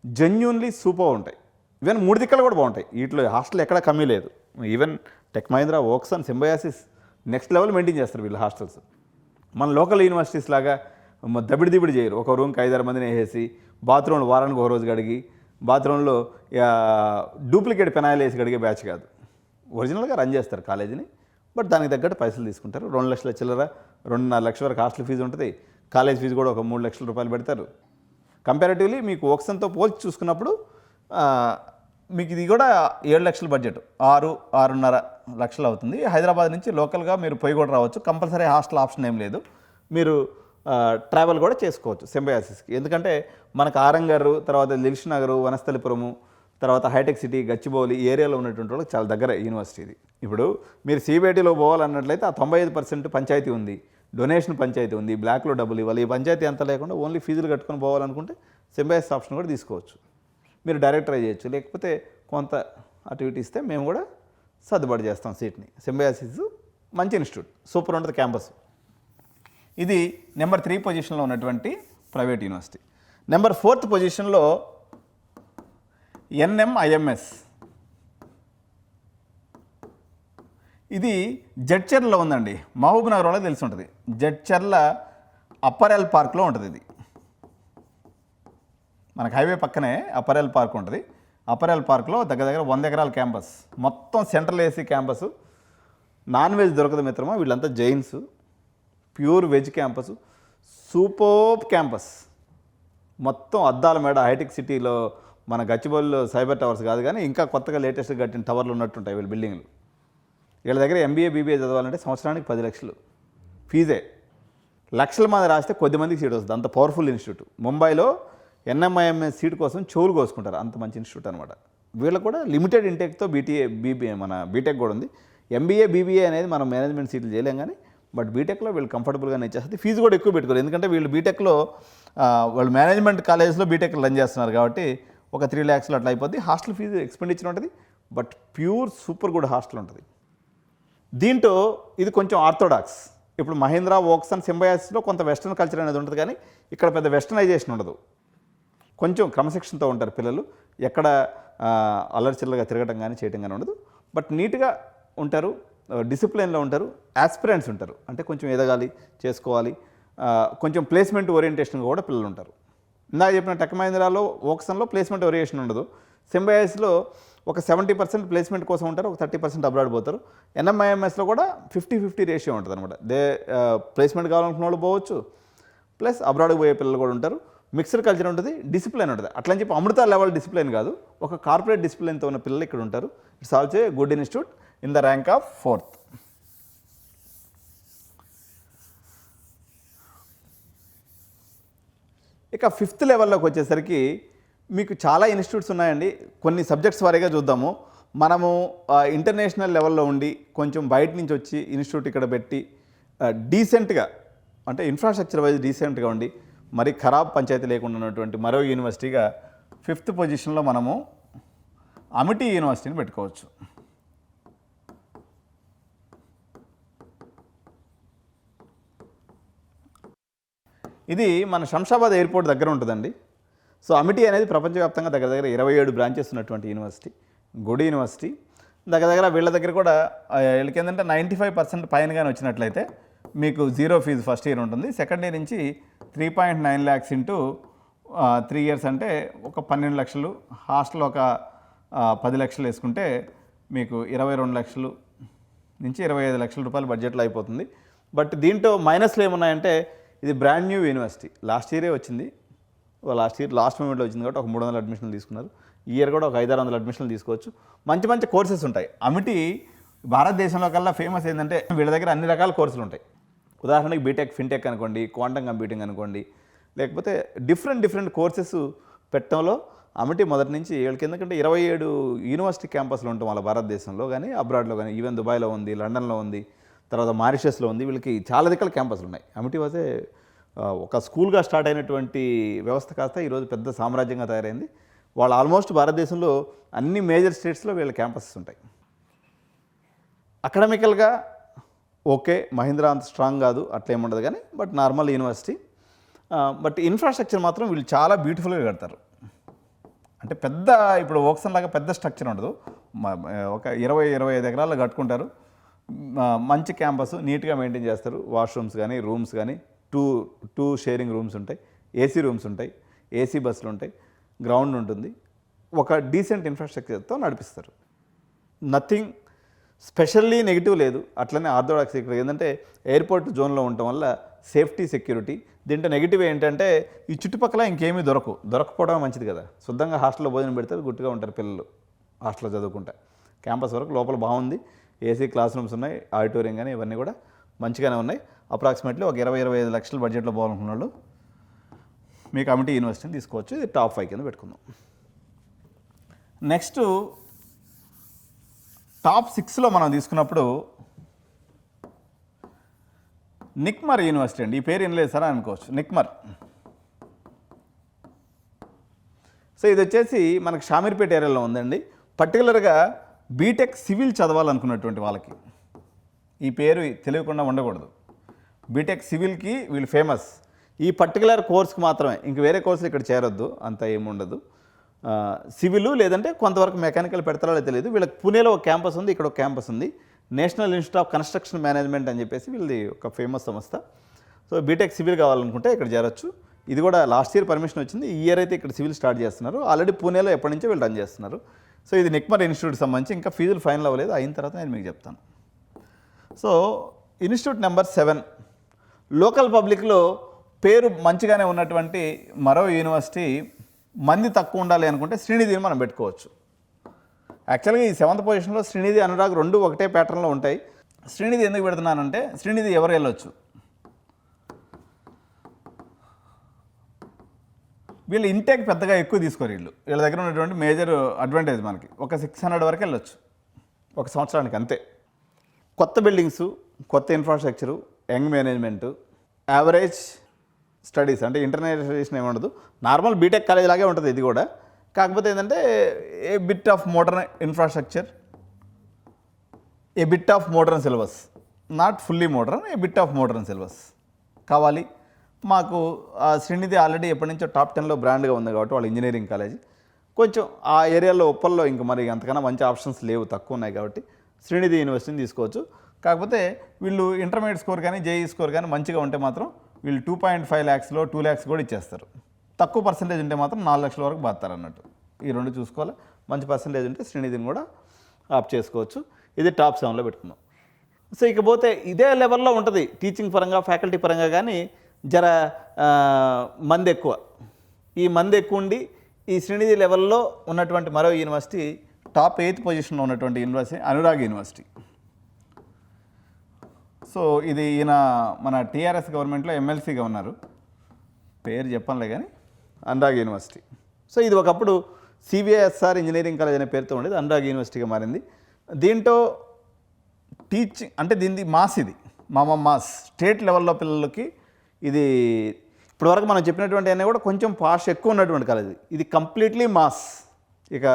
జెన్యూన్లీ సూపర్ ఉంటాయి. ఈవెన్ 3 దిక్కలు కూడా బాగుంటాయి. వీటిలో హాస్టల్ ఎక్కడ కమ్మీ లేదు. Even tech Mahindra, Woxsen, Symbiosis next level maintain చేస్తారు వీళ్ళు హాస్టల్స్. మన లోకల్ యూనివర్సిటీస్ లాగా దబిడి చేయరు. ఒక రూమ్కి 5-6 మందిని వేసేసి బాత్రూమ్లు వారానికి ఒక రోజు కడిగి బాత్రూంలో డూప్లికేట్ పెనాయిల్ వేసి కడిగే బ్యాచ్ కాదు. ఒరిజినల్గా రన్ చేస్తారు కాలేజీని. బట్ దానికి తగ్గట్టు పైసలు తీసుకుంటారు. 2 లక్షల చిల్లర, 2.5 లక్షల వరకు హాస్టల్ ఫీజు ఉంటుంది. కాలేజ్ ఫీజు కూడా ఒక 3 లక్షల రూపాయలు పెడతారు. కంపారిటివ్లీ మీకు వోక్సన్తో పోల్చి చూసుకున్నప్పుడు మీకు ఇది కూడా 7 లక్షల బడ్జెట్, 6-6.5 లక్షలు అవుతుంది. హైదరాబాద్ నుంచి లోకల్గా మీరు పోయి కూడా రావచ్చు. కంపల్సరీ హాస్టల్ ఆప్షన్ ఏం లేదు. మీరు ట్రావెల్ కూడా చేసుకోవచ్చు సింబయాసిస్కి. ఎందుకంటే మనకు ఆరంగర్, తర్వాత దిల్ష్ నగర్, వనస్థలిపురము, తర్వాత హైటెక్ సిటీ, గచ్చిబౌలి ఏరియాలో ఉన్నటువంటి వాళ్ళకి చాలా దగ్గర యూనివర్సిటీ ఇది. ఇప్పుడు మీరు సిబిఐటీలో పోవాలన్నట్లయితే ఆ 95% పంచాయతీ ఉంది, డొనేషన్ పంచాయతీ ఉంది, బ్లాక్లో డబ్బులు ఇవ్వాలి. ఈ పంచాయతీ అంతా లేకుండా ఓన్లీ ఫీజులు కట్టుకొని పోవాలనుకుంటే సింబయాసిస్ ఆప్షన్ కూడా తీసుకోవచ్చు. మీరు డైరెక్ట్ ట్రై చేయొచ్చు. లేకపోతే కొంత అటు ఇటు ఇస్తే మేము కూడా సర్దుబాటు చేస్తాం సీట్ని. సింబయాసిస్ మంచి ఇన్స్టిట్యూట్, సూపర్ ఉంటుంది క్యాంపస్. ఇది నెంబర్ 3 పొజిషన్లో ఉన్నటువంటి ప్రైవేట్ యూనివర్సిటీ. నెంబర్ 4th పొజిషన్లో NMIMS. ఇది జడ్చర్లలో ఉందండి. మహబూబ్ నగర్ వాళ్ళకి తెలిసి ఉంటుంది. జడ్చర్ల అప్పరెల్ పార్క్లో ఉంటుంది. ఇది మనకు హైవే పక్కనే అప్పరెల్ పార్క్ ఉంటుంది. అప్పరెల్ పార్క్లో దగ్గర 100 ఎకరాల క్యాంపస్, మొత్తం central AC campus. Non veg దొరకదు మిత్రమా, వీళ్ళంతా Jains. Pure veg campus, super campus. మొత్తం అద్దాల మేడ. హైటెక్ సిటీలో మన గచ్చిబౌలిలో సైబర్ టవర్స్ కాదు కానీ ఇంకా కొత్తగా లేటెస్ట్గా కట్టిన టవర్లు ఉన్నట్టుంటాయి వీళ్ళ బిల్డింగ్లు. వీళ్ళ దగ్గర MBA BBA చదవాలంటే సంవత్సరానికి 10 లక్షలు ఫీజే. లక్షల మంది రాస్తే కొద్దిమందికి సీట్ వస్తుంది. అంత పవర్ఫుల్ ఇన్స్టిట్యూట్. ముంబైలో NMIMS సీట్ కోసం చెవులు కోసుకుంటారు, అంత మంచి ఇన్స్టిట్యూట్ అనమాట. వీళ్ళకు కూడా లిమిటెడ్ ఇంటెక్తో BBA మన బీటెక్ కూడా ఉంది. MBA BBA అనేది మనం మేనేజ్మెంట్ సీట్లు చేయలేం కానీ బట్ బీటెక్లో వీళ్ళు కంఫర్టబుల్గానే ఇచ్చేస్తుంది. ఫీజు కూడా ఎక్కువ పెట్టుకోలేదు. ఎందుకంటే వీళ్ళు బీటెక్లో వాళ్ళు మేనేజ్మెంట్ కాలేజ్లో బీటెక్ రన్ చేస్తున్నారు కాబట్టి ఒక 3 lakhs అట్లా అయిపోద్ది. హాస్టల్ ఫీజు ఎక్స్పెండిచర్ ఉంటుంది, but pure super good hostel ఉంటుంది. దీంట్లో ఇది కొంచెం ఆర్థోడాక్స్. ఇప్పుడు మహీంద్రా, వోక్సన్, సింబయాసిస్లో కొంత వెస్టర్న్ కల్చర్ అనేది ఉంటుంది కానీ ఇక్కడ పెద్ద వెస్టర్నైజేషన్ ఉండదు. కొంచెం క్రమశిక్షణతో ఉంటారు పిల్లలు. ఎక్కడ అల్లరిచిల్లగా తిరగటం కానీ చేయటం కానీ ఉండదు. బట్ నీట్గా ఉంటారు, డిసిప్లిన్లో ఉంటారు, యాస్పిరెంట్స్ ఉంటారు. అంటే కొంచెం ఎదగాలి, చేసుకోవాలి, కొంచెం ప్లేస్మెంట్ ఓరియంటేషన్గా కూడా పిల్లలు ఉంటారు. ఇందాక చెప్పిన టెక్ మహీంద్రాలో, వోక్సన్లో ప్లేస్మెంట్ ఓరియంటేషన్ ఉండదు. సింబయాసిస్లో ఒక 70% ప్లేస్మెంట్ కోసం ఉంటారు, ఒక 30% అబ్రాడ్ పోతారు. NMIMSలో కూడా 50-50 రేషియో ఉంటుంది అనమాట. ప్లేస్మెంట్ కావాలనుకున్న వాళ్ళు పోవచ్చు, ప్లస్ అబ్రాడ్కి పోయే పిల్లలు కూడా ఉంటారు. మిక్స్డ్ కల్చర్ ఉంటుంది, డిసిప్లిన్ ఉంటుంది. అట్లని చెప్పి అమృత లెవెల్ డిసిప్లిన్ కాదు, ఒక కార్పొరేట్ డిసిప్లిన్తో ఉన్న పిల్లలు ఇక్కడ ఉంటారు. It's also a good institute in the rank of 4th. ఇక 5th లెవెల్లోకి వచ్చేసరికి మీకు చాలా ఇన్స్టిట్యూట్స్ ఉన్నాయండి. కొన్ని సబ్జెక్ట్స్ వారీగా చూద్దాము. మనము ఇంటర్నేషనల్ లెవెల్లో ఉండి కొంచెం బయట నుంచి వచ్చి ఇన్స్టిట్యూట్ ఇక్కడ పెట్టి డీసెంట్గా, అంటే ఇన్ఫ్రాస్ట్రక్చర్ వైజ్ డీసెంట్గా ఉండి మరి ఖరాబ్ పంచాయతీ లేకుండా ఉన్నటువంటి మరో యూనివర్సిటీగా 5th పొజిషన్లో మనము అమిటీ యూనివర్సిటీని పెట్టుకోవచ్చు. ఇది మన శంషాబాద్ ఎయిర్పోర్ట్ దగ్గర ఉంటుందండి. సో అమిటీ అనేది ప్రపంచవ్యాప్తంగా దగ్గర 27 బ్రాంచెస్ ఉన్నటువంటి యూనివర్సిటీ, గుడ్ యూనివర్సిటీ. దగ్గర వీళ్ళ దగ్గర కూడా వీళ్ళకి ఏంటంటే 95% పైనగానే వచ్చినట్లయితే మీకు 0 ఫీజు ఫస్ట్ ఇయర్ ఉంటుంది. సెకండ్ ఇయర్ నుంచి 3.9 lakhs ఇంటూ 3 years అంటే ఒక 12 లక్షలు. హాస్టల్ ఒక 10 లక్షలు వేసుకుంటే మీకు 22 లక్షలు నుంచి 25 లక్షల రూపాయలు బడ్జెట్లో అయిపోతుంది. బట్ దీంట్లో మైనస్లు ఏమున్నాయంటే ఇది బ్రాండ్ న్యూ యూనివర్సిటీ, లాస్ట్ ఇయరే వచ్చింది. లాస్ట్ మూమెంట్లో వచ్చింది కాబట్టి ఒక 300 అడ్మిషన్లు తీసుకున్నారు. ఈ ఇయర్ కూడా ఒక 500-600 అడ్మిషన్లు తీసుకోవచ్చు. మంచి మంచి కోర్సెస్ ఉంటాయి. అమిటీ భారతదేశంలో కల్లా ఫేమస్ ఏంటంటే వీళ్ళ దగ్గర అన్ని రకాల కోర్సులు ఉంటాయి. ఉదాహరణకి బీటెక్, ఫిన్టెక్ అనుకోండి, క్వాంటమ్ కంప్యూటింగ్ అనుకోండి, లేకపోతే డిఫరెంట్ కోర్సెస్ పెట్టడంలో అమిటీ మొదటి నుంచి వీళ్ళకి ఎందుకంటే 27 యూనివర్సిటీ క్యాంపస్లు ఉంటాం వాళ్ళ భారతదేశంలో కానీ అబ్రాడ్లో కానీ. ఈవెన్ దుబాయ్లో ఉంది, లండన్లో ఉంది, తర్వాత మారిషస్లో ఉంది. వీళ్ళకి చాలా దిక్కల క్యాంపస్లు ఉన్నాయి. అమిటీ వాజే ఒక స్కూల్గా స్టార్ట్ అయినటువంటి వ్యవస్థ కాస్త ఈరోజు పెద్ద సామ్రాజ్యంగా తయారైంది. వాళ్ళు ఆల్మోస్ట్ భారతదేశంలో అన్ని మేజర్ స్టేట్స్లో వీళ్ళ క్యాంపసెస్ ఉంటాయి. అకాడమికల్గా ఓకే, మహీంద్రా అంత స్ట్రాంగ్ కాదు, అట్లా ఏముండదు కానీ but normal university. But infrastructure మాత్రం వీళ్ళు చాలా బ్యూటిఫుల్గా కడతారు. అంటే పెద్ద ఇప్పుడు ఓక్సన్ లాగా పెద్ద స్ట్రక్చర్ ఉండదు, ఒక 20-25 ఎకరాల్లో కట్టుకుంటారు. మంచి క్యాంపస్, నీట్గా మెయింటైన్ చేస్తారు. వాష్రూమ్స్ కానీ రూమ్స్ కానీ టూ షేరింగ్ రూమ్స్ ఉంటాయి, ఏసీ రూమ్స్ ఉంటాయి, ఏసీ బస్సులు ఉంటాయి, గ్రౌండ్ ఉంటుంది. ఒక డీసెంట్ ఇన్ఫ్రాస్ట్రక్చర్తో నడిపిస్తారు. నథింగ్ స్పెషల్లీ నెగిటివ్ లేదు. అట్లనే ఆర్థోడాక్స్ ఇక్కడ ఏంటంటే ఎయిర్పోర్ట్ జోన్లో ఉండటం వల్ల సేఫ్టీ, సెక్యూరిటీ. దీంట్లో నెగిటివ్ ఏంటంటే ఈ చుట్టుపక్కల ఇంకేమీ దొరకపోవడం మంచిది కదా. శుద్ధంగా హాస్టల్లో భోజనం పెడతారు, గుట్టుగా ఉంటారు పిల్లలు హాస్టల్లో చదువుకుంటా. క్యాంపస్ వరకు లోపల బాగుంది, ఏసీ క్లాస్ రూమ్స్ ఉన్నాయి, ఆడిటోరియం కానీ ఇవన్నీ కూడా మంచిగానే ఉన్నాయి. అప్రాక్సిమేట్లీ ఒక 20-25 లక్షల బడ్జెట్లో పోవాలనుకున్న వాళ్ళు మీ కమిటీ యూనివర్సిటీని తీసుకోవచ్చు. ఇది టాప్ 5 కింద పెట్టుకుందాం. నెక్స్ట్ టాప్ 6లో మనం తీసుకున్నప్పుడు నిక్మర్ యూనివర్సిటీ అండి. ఈ పేరు ఏం లేదు సార్ అనుకోవచ్చు, నిక్మర్. సో ఇది వచ్చేసి మనకు షామీర్పేట ఏరియాలో ఉందండి. పర్టికులర్గా బీటెక్ సివిల్ చదవాలనుకున్నటువంటి వాళ్ళకి ఈ పేరు తెలియకుండా ఉండకూడదు. బీటెక్ సివిల్కి వీళ్ళు ఫేమస్. ఈ పర్టికులర్ కోర్స్కి మాత్రమే, ఇంక వేరే కోర్సులు ఇక్కడ చేరొద్దు, అంత ఏముండదు. సివిల్ లేదంటే కొంతవరకు మెకానికల్ పెడతారో తెలియదు. వీళ్ళకి పుణేలో ఒక క్యాంపస్ ఉంది, ఇక్కడ ఒక క్యాంపస్ ఉంది. National institute of construction management అని చెప్పేసి వీళ్ళది ఒక ఫేమస్ సంస్థ. సో బీటెక్ సివిల్ కావాలనుకుంటే ఇక్కడ చేరొచ్చు. ఇది కూడా లాస్ట్ ఇయర్ పర్మిషన్ వచ్చింది. ఈ ఇయర్ అయితే ఇక్కడ సివిల్ స్టార్ట్ చేస్తున్నారు. ఆల్రెడీ పుణేలో ఎప్పటి నుంచో వీళ్ళు రన్ చేస్తున్నారు. సో ఇది నిక్మర్ ఇన్స్టిట్యూట్ సంబంధించి ఇంకా ఫీజులు ఫైనల్ అవ్వలేదు, అయిన తర్వాత నేను మీకు చెప్తాను. సో ఇన్స్టిట్యూట్ నెంబర్ 7 లోకల్ పబ్లిక్లో పేరు మంచిగానే ఉన్నటువంటి మరో యూనివర్సిటీ, మంది తక్కువ ఉండాలి అనుకుంటే శ్రీనిధిని మనం పెట్టుకోవచ్చు. యాక్చువల్గా ఈ 7th పొజిషన్లో శ్రీనిధి, అనురాగ్ రెండు ఒకటే ప్యాటర్న్లో ఉంటాయి. శ్రీనిధి ఎందుకు పెడుతున్నానంటే శ్రీనిధి ఎవరు వెళ్ళొచ్చు, వీళ్ళు ఇంటేక్ పెద్దగా ఎక్కువ తీసుకోరు. వీళ్ళ దగ్గర ఉన్నటువంటి మేజర్ అడ్వాంటేజ్ మనకి ఒక 600 వరకు వెళ్ళొచ్చు ఒక సంవత్సరానికి, అంతే. కొత్త బిల్డింగ్స్, కొత్త infrastructure, young management, average studies, అంటే ఇంటర్నేషనల్ ఏమి ఉండదు. నార్మల్ బీటెక్ కాలేజ్ లాగే ఉంటుంది ఇది కూడా. కాకపోతే ఏంటంటే a bit of modern infrastructure, a bit of modern syllabus, not fully modern, a bit of modern syllabus కావాలి మాకు. శ్రీనిధి ఆల్రెడీ ఎప్పటి నుంచో టాప్ 10లో బ్రాండ్గా ఉంది కాబట్టి వాళ్ళ ఇంజనీరింగ్ కాలేజ్. కొంచెం ఆ ఏరియాలో ఉప్పల్లో ఇంకా మరి అంతకన్నా మంచి ఆప్షన్స్ లేవు, తక్కువ ఉన్నాయి కాబట్టి శ్రీనిధి యూనివర్సిటీని తీసుకోవచ్చు. కాకపోతే వీళ్ళు ఇంటర్మీడియట్ స్కోర్ కానీ జేఈ స్కోర్ కానీ మంచిగా ఉంటే మాత్రం వీళ్ళు 2.5 lakhsలో 2 lakhs కూడా ఇచ్చేస్తారు. తక్కువ పర్సంటేజ్ ఉంటే మాత్రం 4 లక్షల వరకు బాస్తారు అన్నట్టు. ఈ రెండు చూసుకోవాలి. మంచి పర్సంటేజ్ ఉంటే శ్రీనిధిని కూడా ఆప్ చేసుకోవచ్చు. ఇది టాప్ 7లో పెట్టుకుందాం. సో ఇకపోతే ఇదే లెవెల్లో ఉంటుంది టీచింగ్ పరంగా, ఫ్యాకల్టీ పరంగా, కానీ జర మంది ఎక్కువ. ఈ మంది ఎక్కువ ఉండి ఈ శ్రీనిధి లెవెల్లో ఉన్నటువంటి మరో యూనివర్సిటీ టాప్ 8th పొజిషన్లో ఉన్నటువంటి యూనివర్సిటీ అనురాగ్ యూనివర్సిటీ. సో ఇది ఈయన మన టీఆర్ఎస్ గవర్నమెంట్లో ఎమ్మెల్సీగా ఉన్నారు, పేరు చెప్పనులే కానీ అనురాగ్ యూనివర్సిటీ. సో ఇది ఒకప్పుడు సిబిఐఎస్ఆర్ ఇంజనీరింగ్ కాలేజ్ అనే పేరుతో ఉండేది, అనురాగ్ యూనివర్సిటీగా మారింది. దీంట్లో టీచింగ్ అంటే దీనిది మాస్, ఇది మాస్ స్టేట్ లెవెల్లో పిల్లలకి. ఇది ఇప్పటివరకు మనం చెప్పినటువంటి అన్నీ కూడా కొంచెం పాష్ ఎక్కువ ఉన్నటువంటి కాలేజ్. ఇది కంప్లీట్లీ మాస్. ఇక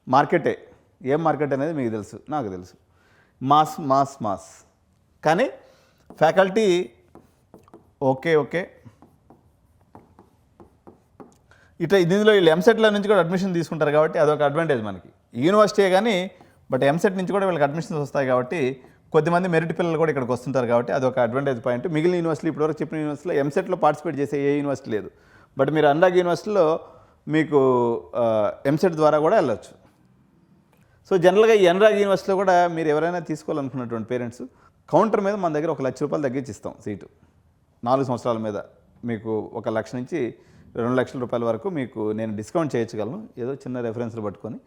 మార్కెటే, ఏం మార్కెట్ అనేది మీకు తెలుసు, నాకు తెలుసు. Mass mass mass. కానీ ఫ్యాకల్టీ ఓకే. ఇట్లా దీనిలో వీళ్ళు ఎంసెట్ల నుంచి కూడా అడ్మిషన్ తీసుకుంటారు కాబట్టి అదొక అడ్వాంటేజ్ మనకి. యూనివర్సిటీయే కానీ బట్ ఎంసెట్ నుంచి కూడా వీళ్ళకి అడ్మిషన్స్ వస్తాయి కాబట్టి కొద్దిమంది మెరిట్ పిల్లలు కూడా ఇక్కడికి వస్తుంటారు కాబట్టి అదొక అడ్వాంటేజ్ పాయింట్. మిగిలిన యూనివర్సిటీలు ఇప్పటివరకు చెప్పిన యూనివర్సిటీలో ఎంసెట్లో పార్టిసిపేట్ చేసే ఏ యూనివర్సిటీ లేదు. బట్ మీరు అనురాగ్ యూనివర్సిటీలో మీకు ఎంసెట్ ద్వారా కూడా వెళ్ళొచ్చు. సో జనరల్గా ఈ అనురాగ్ యూనివర్సిటీలో కూడా మీరు ఎవరైనా తీసుకోవాలనుకున్నటువంటి పేరెంట్స్ కౌంటర్ మీద మన దగ్గర 1 లక్ష రూపాయలు తగ్గించి ఇస్తాం సీటు. 4 సంవత్సరాల మీద మీకు 1 లక్ష నుంచి 2 లక్షల రూపాయల వరకు మీకు నేను డిస్కౌంట్ చేయగలను, ఏదో చిన్న రెఫరెన్స్లు పట్టుకొని.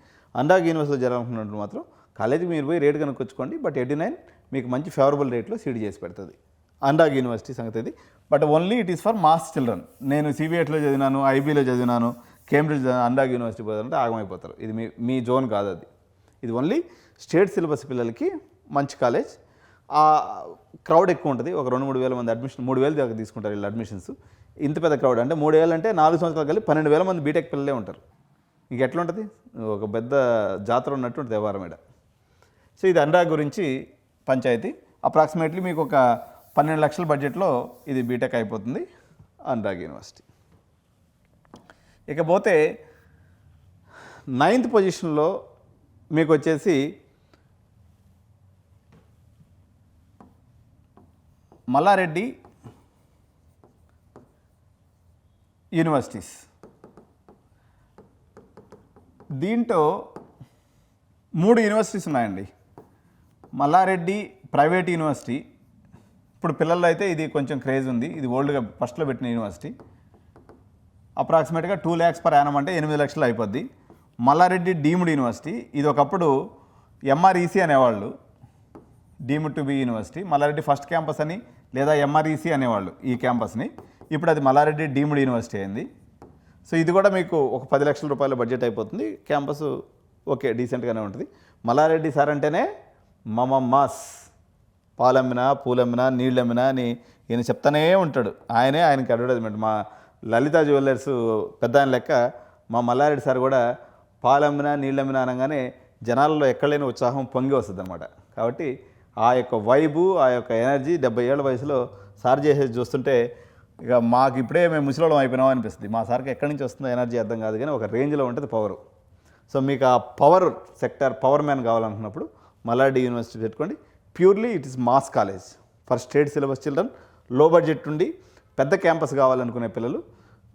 అనురాగ్ యూనివర్సిటీలో జరగాలనుకున్నట్టు మాత్రం కాలేజీకి మీరు పోయి రేట్ కనుక్కొచ్చుకోండి. బట్ 89 మీకు మంచి ఫేవరబుల్ రేట్లో సీట్ చేసి పెడుతుంది అనురాగ్ యూనివర్సిటీ సంగతి ఇది. But only it is for mass children. నేను సిబిఐట్లో చదివినాను, ఐబీలో చదివినాను, కేంబ్రిడ్జ్ అనురాగ్ యూనివర్సిటీ పోతారంటే ఆగమైపోతారు. ఇది మీ జోన్ కాదు అది. ఇది ఓన్లీ స్టేట్ సిలబస్ పిల్లలకి మంచి కాలేజ్. ఆ క్రౌడ్ ఎక్కువ ఉంటుంది. ఒక 2-3 వేల మంది అడ్మిషన్, 3,000 దాకా తీసుకుంటారు వీళ్ళు అడ్మిషన్స్. ఇంత పెద్ద క్రౌడ్ అంటే 3,000 అంటే 4 సంవత్సరాలు కలిపి 12,000 మంది బీటెక్ పిల్లలే ఉంటారు. ఇంకెట్లా ఉంటుంది, ఒక పెద్ద జాతర ఉన్నట్టు ఉంటుంది వ్యవహారం ఇక్కడ. సో ఇది అనురాగ్ గురించి పంచాయతీ. అప్రాక్సిమేట్లీ మీకు ఒక 12 లక్షల బడ్జెట్లో ఇది బీటెక్ అయిపోతుంది అనురాగ్ యూనివర్సిటీ. ఇకపోతే 9th పొజిషన్లో మీకు వచ్చేసి మల్లారెడ్డి యూనివర్సిటీస్. దీంట్లో 3 యూనివర్సిటీస్ ఉన్నాయండి. మల్లారెడ్డి ప్రైవేట్ యూనివర్సిటీ, ఇప్పుడు పిల్లల్లో అయితే ఇది కొంచెం క్రేజ్ ఉంది, ఇది ఓల్డ్గా ఫస్ట్లో పెట్టిన యూనివర్సిటీ. అప్రాక్సిమేట్గా 2 lakhs per annum అంటే 8 లక్షలు అయిపోద్ది. మల్లారెడ్డి డీమ్డ్ యూనివర్సిటీ, ఇది ఒకప్పుడు ఎంఆర్ఈసీ అనేవాళ్ళు, deemed to be university. Malla Reddy first campus అని లేదా ఎంఆర్ఈసీ అనేవాళ్ళు ఈ క్యాంపస్ని, ఇప్పుడు అది మల్లారెడ్డి డీమ్డ్ యూనివర్సిటీ అయింది. సో ఇది కూడా మీకు ఒక 10 లక్షల రూపాయల బడ్జెట్ అయిపోతుంది. క్యాంపస్ ఓకే డీసెంట్గానే ఉంటుంది. మల్లారెడ్డి సార్ అంటేనే మాస్, పాలమ్మినా పూలమ్మినా నీళ్ళమ్మినా అని ఈయన చెప్తానే ఉంటాడు. ఆయనకి అడ్వర్టైజ్మెంట్. మా లలిత జ్యువెలర్స్ పెద్ద ఆయన లెక్క మా మల్లారెడ్డి సార్ కూడా పాలమ్మినా నీళ్ళమ్మినా అనగానే జనాల్లో ఎక్కడలేని ఉత్సాహం పొంగి వస్తుంది అనమాట. కాబట్టి ఆ యొక్క వైబు, ఆ యొక్క ఎనర్జీ 70 ఏళ్ల వయసులో సార్ చేసేది చూస్తుంటే ఇక మాకు ఇప్పుడే మేము ముసలోళం అయిపోయినాం అనిపిస్తుంది. మా సార్కి ఎక్కడి నుంచి వస్తుందో ఎనర్జీ అర్థం కాదు, కానీ ఒక రేంజ్లో ఉంటుంది పవర్. సో మీకు ఆ పవర్ సెక్టర్, పవర్ మ్యాన్ కావాలనుకున్నప్పుడు మల్లారెడ్డి యూనివర్సిటీ పెట్టుకోండి. Purely it is mass college for state syllabus children. Low budget ఉండి పెద్ద క్యాంపస్ కావాలనుకునే పిల్లలు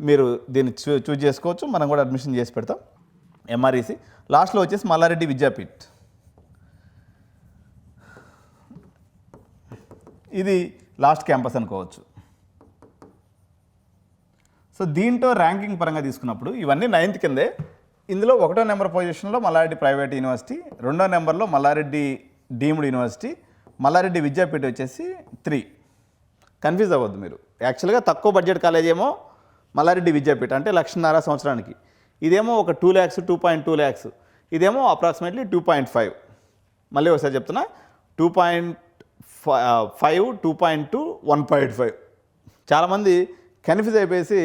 మీరు దీన్ని చూజ్ చేసుకోవచ్చు. మనం కూడా అడ్మిషన్ చేసి పెడతాం. ఎంఆర్ఈసీ లాస్ట్లో వచ్చేసి మల్లారెడ్డి విద్యాపీఠ్, ఇది లాస్ట్ క్యాంపస్ అనుకోవచ్చు. సో దీంట్లో ర్యాంకింగ్ పరంగా తీసుకున్నప్పుడు ఇవన్నీ 9th కిందే. ఇందులో 1వ నెంబర్ పొజిషన్లో మల్లారెడ్డి ప్రైవేట్ యూనివర్సిటీ, 2వ నెంబర్లో మల్లారెడ్డి డీమ్డ్ యూనివర్సిటీ, మల్లారెడ్డి విద్యాపీఠ వచ్చేసి 3. కన్ఫ్యూజ్ అవ్వద్దు మీరు. యాక్చువల్గా తక్కువ బడ్జెట్ కాలేజ్ ఏమో మల్లారెడ్డి విద్యాపీఠ, అంటే 1,50,000 సంవత్సరానికి. ఇదేమో ఒక 2 lakhs, 2.2 lakhs. ఇదేమో అప్రాక్సిమేట్లీ 2.5. మళ్ళీ ఒకసారి చెప్తున్నా, 2.5, 2.2, 1.5. చాలామంది కన్ఫ్యూజ్ అయిపోయేసి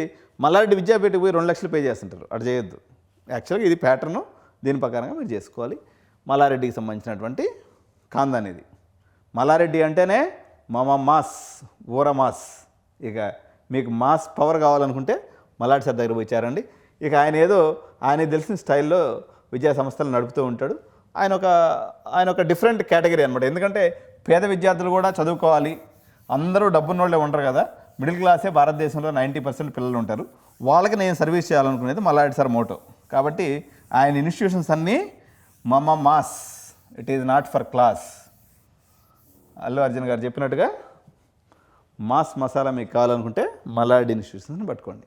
మల్లారెడ్డి విద్యాపీఠకి పోయి 2 లక్షలు పే చేస్తుంటారు. అటు చేయొద్దు. యాక్చువల్గా ఇది ప్యాటర్ను, దీని ప్రకారంగా మీరు చేసుకోవాలి. మల్లారెడ్డికి సంబంధించినటువంటి ఖాందాన్ ఇది. మల్లారెడ్డి అంటేనే మాస్, మాస్. ఇక మీకు మాస్ పవర్ కావాలనుకుంటే మల్లారెడ్డి సార్ దగ్గర పోయి చేరండి. ఇక ఆయన తెలిసిన స్టైల్లో విద్యా సంస్థలు నడుపుతూ ఉంటాడు. ఆయన ఒక డిఫరెంట్ కేటగిరీ అనమాట. ఎందుకంటే పేద విద్యార్థులు కూడా చదువుకోవాలి, అందరూ డబ్బున్నోళ్ళే ఉండరు కదా, మిడిల్ క్లాసే భారతదేశంలో 90% పిల్లలు ఉంటారు. వాళ్ళకి నేను సర్వీస్ చేయాలనుకునేది మల్లారెడ్డి సార్ మోటో. కాబట్టి ఆయన ఇన్స్టిట్యూషన్స్ అన్నీ mass, it is not for class. Allu Arjun గారు చెప్పినట్టుగా మాస్ మసాలా మీకు కావాలనుకుంటే మల్లారెడ్డి ఇన్స్టిట్యూషన్స్ని పట్టుకోండి.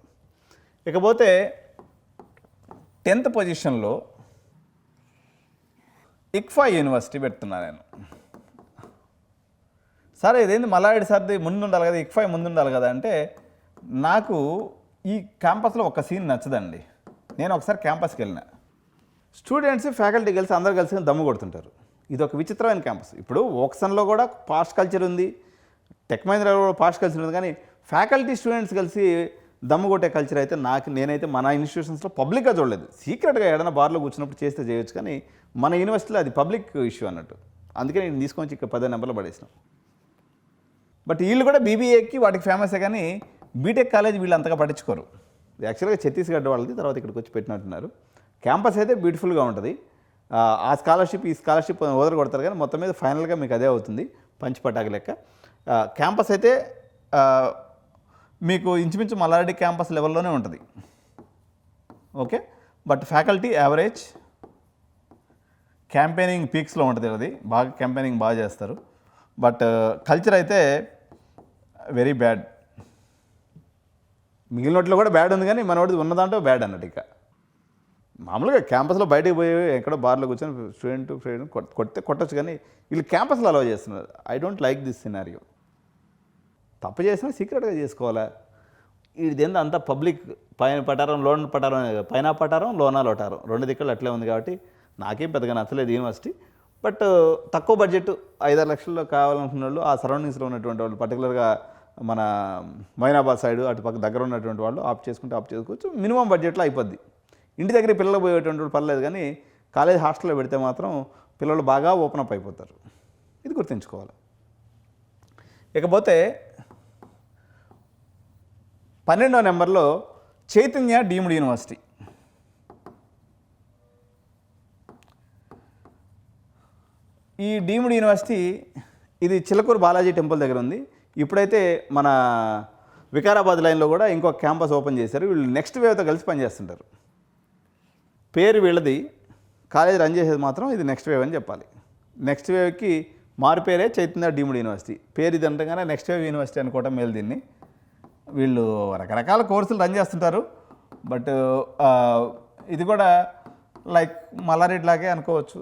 ఇకపోతే 10th పొజిషన్లో ఇక్ఫా యూనివర్సిటీ పెడుతున్నా నేను. సరే ఇదేంది మల్లారెడ్డి సార్ది ముందు ఉండాలి కదా, ఇక్ఫా ముందు ఉండాలి కదా అంటే, నాకు ఈ క్యాంపస్లో ఒక సీన్ నచ్చదండి. నేను ఒకసారి క్యాంపస్కి వెళ్ళిన, స్టూడెంట్స్ ఫ్యాకల్టీ కలిసి అందరు కలిసి దమ్ము కొడుతుంటారు. ఇది ఒక విచిత్రమైన క్యాంపస్. ఇప్పుడు ఓక్సన్లో కూడా పాస్ట్ కల్చర్ ఉంది, టెక్ మహీంద్రాలో కూడా పాస్ట్ కల్చర్ ఉంది, కానీ ఫ్యాకల్టీ స్టూడెంట్స్ కలిసి దమ్ము కొట్టే కల్చర్ అయితే నేనైతే మన ఇన్స్టిట్యూషన్స్లో పబ్లిక్గా చూడలేదు. సీక్రెట్గా ఏదైనా బార్లో కూర్చున్నప్పుడు చేస్తే చేయొచ్చు, కానీ మన యూనివర్సిటీలో అది పబ్లిక్ ఇష్యూ అన్నట్టు. అందుకే నేను తీసుకొని ఇక్కడ 10 నెంబర్లో పడేసినాం. బట్ వీళ్ళు కూడా బీబీఏకి వాటికి ఫేమసే, కానీ బీటెక్ కాలేజ్ వీళ్ళు అంతగా పట్టించుకోరు. యాక్చువల్గా ఛత్తీస్గఢ్ వాళ్ళది, తర్వాత ఇక్కడికి వచ్చి పెట్టినట్టున్నారు. క్యాంపస్ అయితే బ్యూటిఫుల్గా ఉంటుంది. ఆ స్కాలర్షిప్ ఈ స్కాలర్షిప్ వదలు కొడతారు, కానీ మొత్తం మీద ఫైనల్గా మీకు అదే అవుతుంది, పంచి పటాకి లెక్క. క్యాంపస్ అయితే మీకు ఇంచుమించు మల్లారెడ్డి క్యాంపస్ లెవెల్లోనే ఉంటుంది. Okay, but faculty average, campaigning పీక్స్లో ఉంటుంది. అది క్యాంపెయినింగ్ బాగా చేస్తారు. బట్ కల్చర్ అయితే వెరీ బ్యాడ్. మిగిలినట్లో కూడా బ్యాడ్ ఉంది, కానీ మనోడిది ఉన్నదాంట్లో బ్యాడ్ అన్నట్టు. ఇక మామూలుగా క్యాంపస్లో బయటకు పోయి ఎక్కడో బార్లో కూర్చొని స్టూడెంట్ కొట్టచ్చు, కానీ వీళ్ళు క్యాంపస్లో అలౌ చేస్తున్నారు. I don't like this scenario. తప్పు చేసినా సీక్రెట్గా చేసుకోవాలా? ఇదేందో అంతా పబ్లిక్, పైన పటారం లోన పటారం, పైన పటారం లోన లోటారం, 2 దిక్కులు అట్లే ఉంది. కాబట్టి నాకేం పెద్దగా నచ్చలేదు యూనివర్సిటీ. బట్ తక్కువ బడ్జెట్ 5-6 లక్షల్లో కావాలనుకున్న వాళ్ళు, ఆ సరౌండింగ్స్లో ఉన్నటువంటి వాళ్ళు, పర్టికులర్గా మన మైనాబాద్ సైడ్ అటు పక్క దగ్గర ఉన్నటువంటి వాళ్ళు ఆప్ట్ చేసుకోవచ్చు. మినిమం బడ్జెట్లో అయిపోద్ది. ఇంటి దగ్గర పిల్లలు పోయేటువంటి వాళ్ళు పర్లేదు, కానీ కాలేజ్ హాస్టల్లో పెడితే మాత్రం పిల్లలు బాగా ఓపెన్ అప్ అయిపోతారు. ఇది గుర్తుంచుకోవాలి. ఇకపోతే 12వ నెంబర్లో చైతన్య డీమ్డ్ యూనివర్సిటీ. ఈ డీమ్డ్ యూనివర్సిటీ ఇది చిలకూరు బాలాజీ టెంపుల్ దగ్గర ఉంది. ఇప్పుడైతే మన వికారాబాద్ లైన్లో కూడా ఇంకో క్యాంపస్ ఓపెన్ చేశారు. వీళ్ళు నెక్స్ట్ వేవ్తో కలిసి పనిచేస్తుంటారు. పేరు వీళ్ళది, కాలేజ్ రన్ చేసేది మాత్రం ఇది నెక్స్ట్ వేవ్ అని చెప్పాలి. నెక్స్ట్ వేవ్కి మారు పేరే చైతన్య డీమ్డ్ యూనివర్సిటీ. పేరు ఇది అంటగానే నెక్స్ట్ వేవ్ యూనివర్సిటీ అనుకోవటం మేలు. దీన్ని వీళ్ళు రకరకాల కోర్సులు రన్ చేస్తుంటారు. బట్ ఇది కూడా లైక్ మల్లారెడ్డి లాగే అనుకోవచ్చు.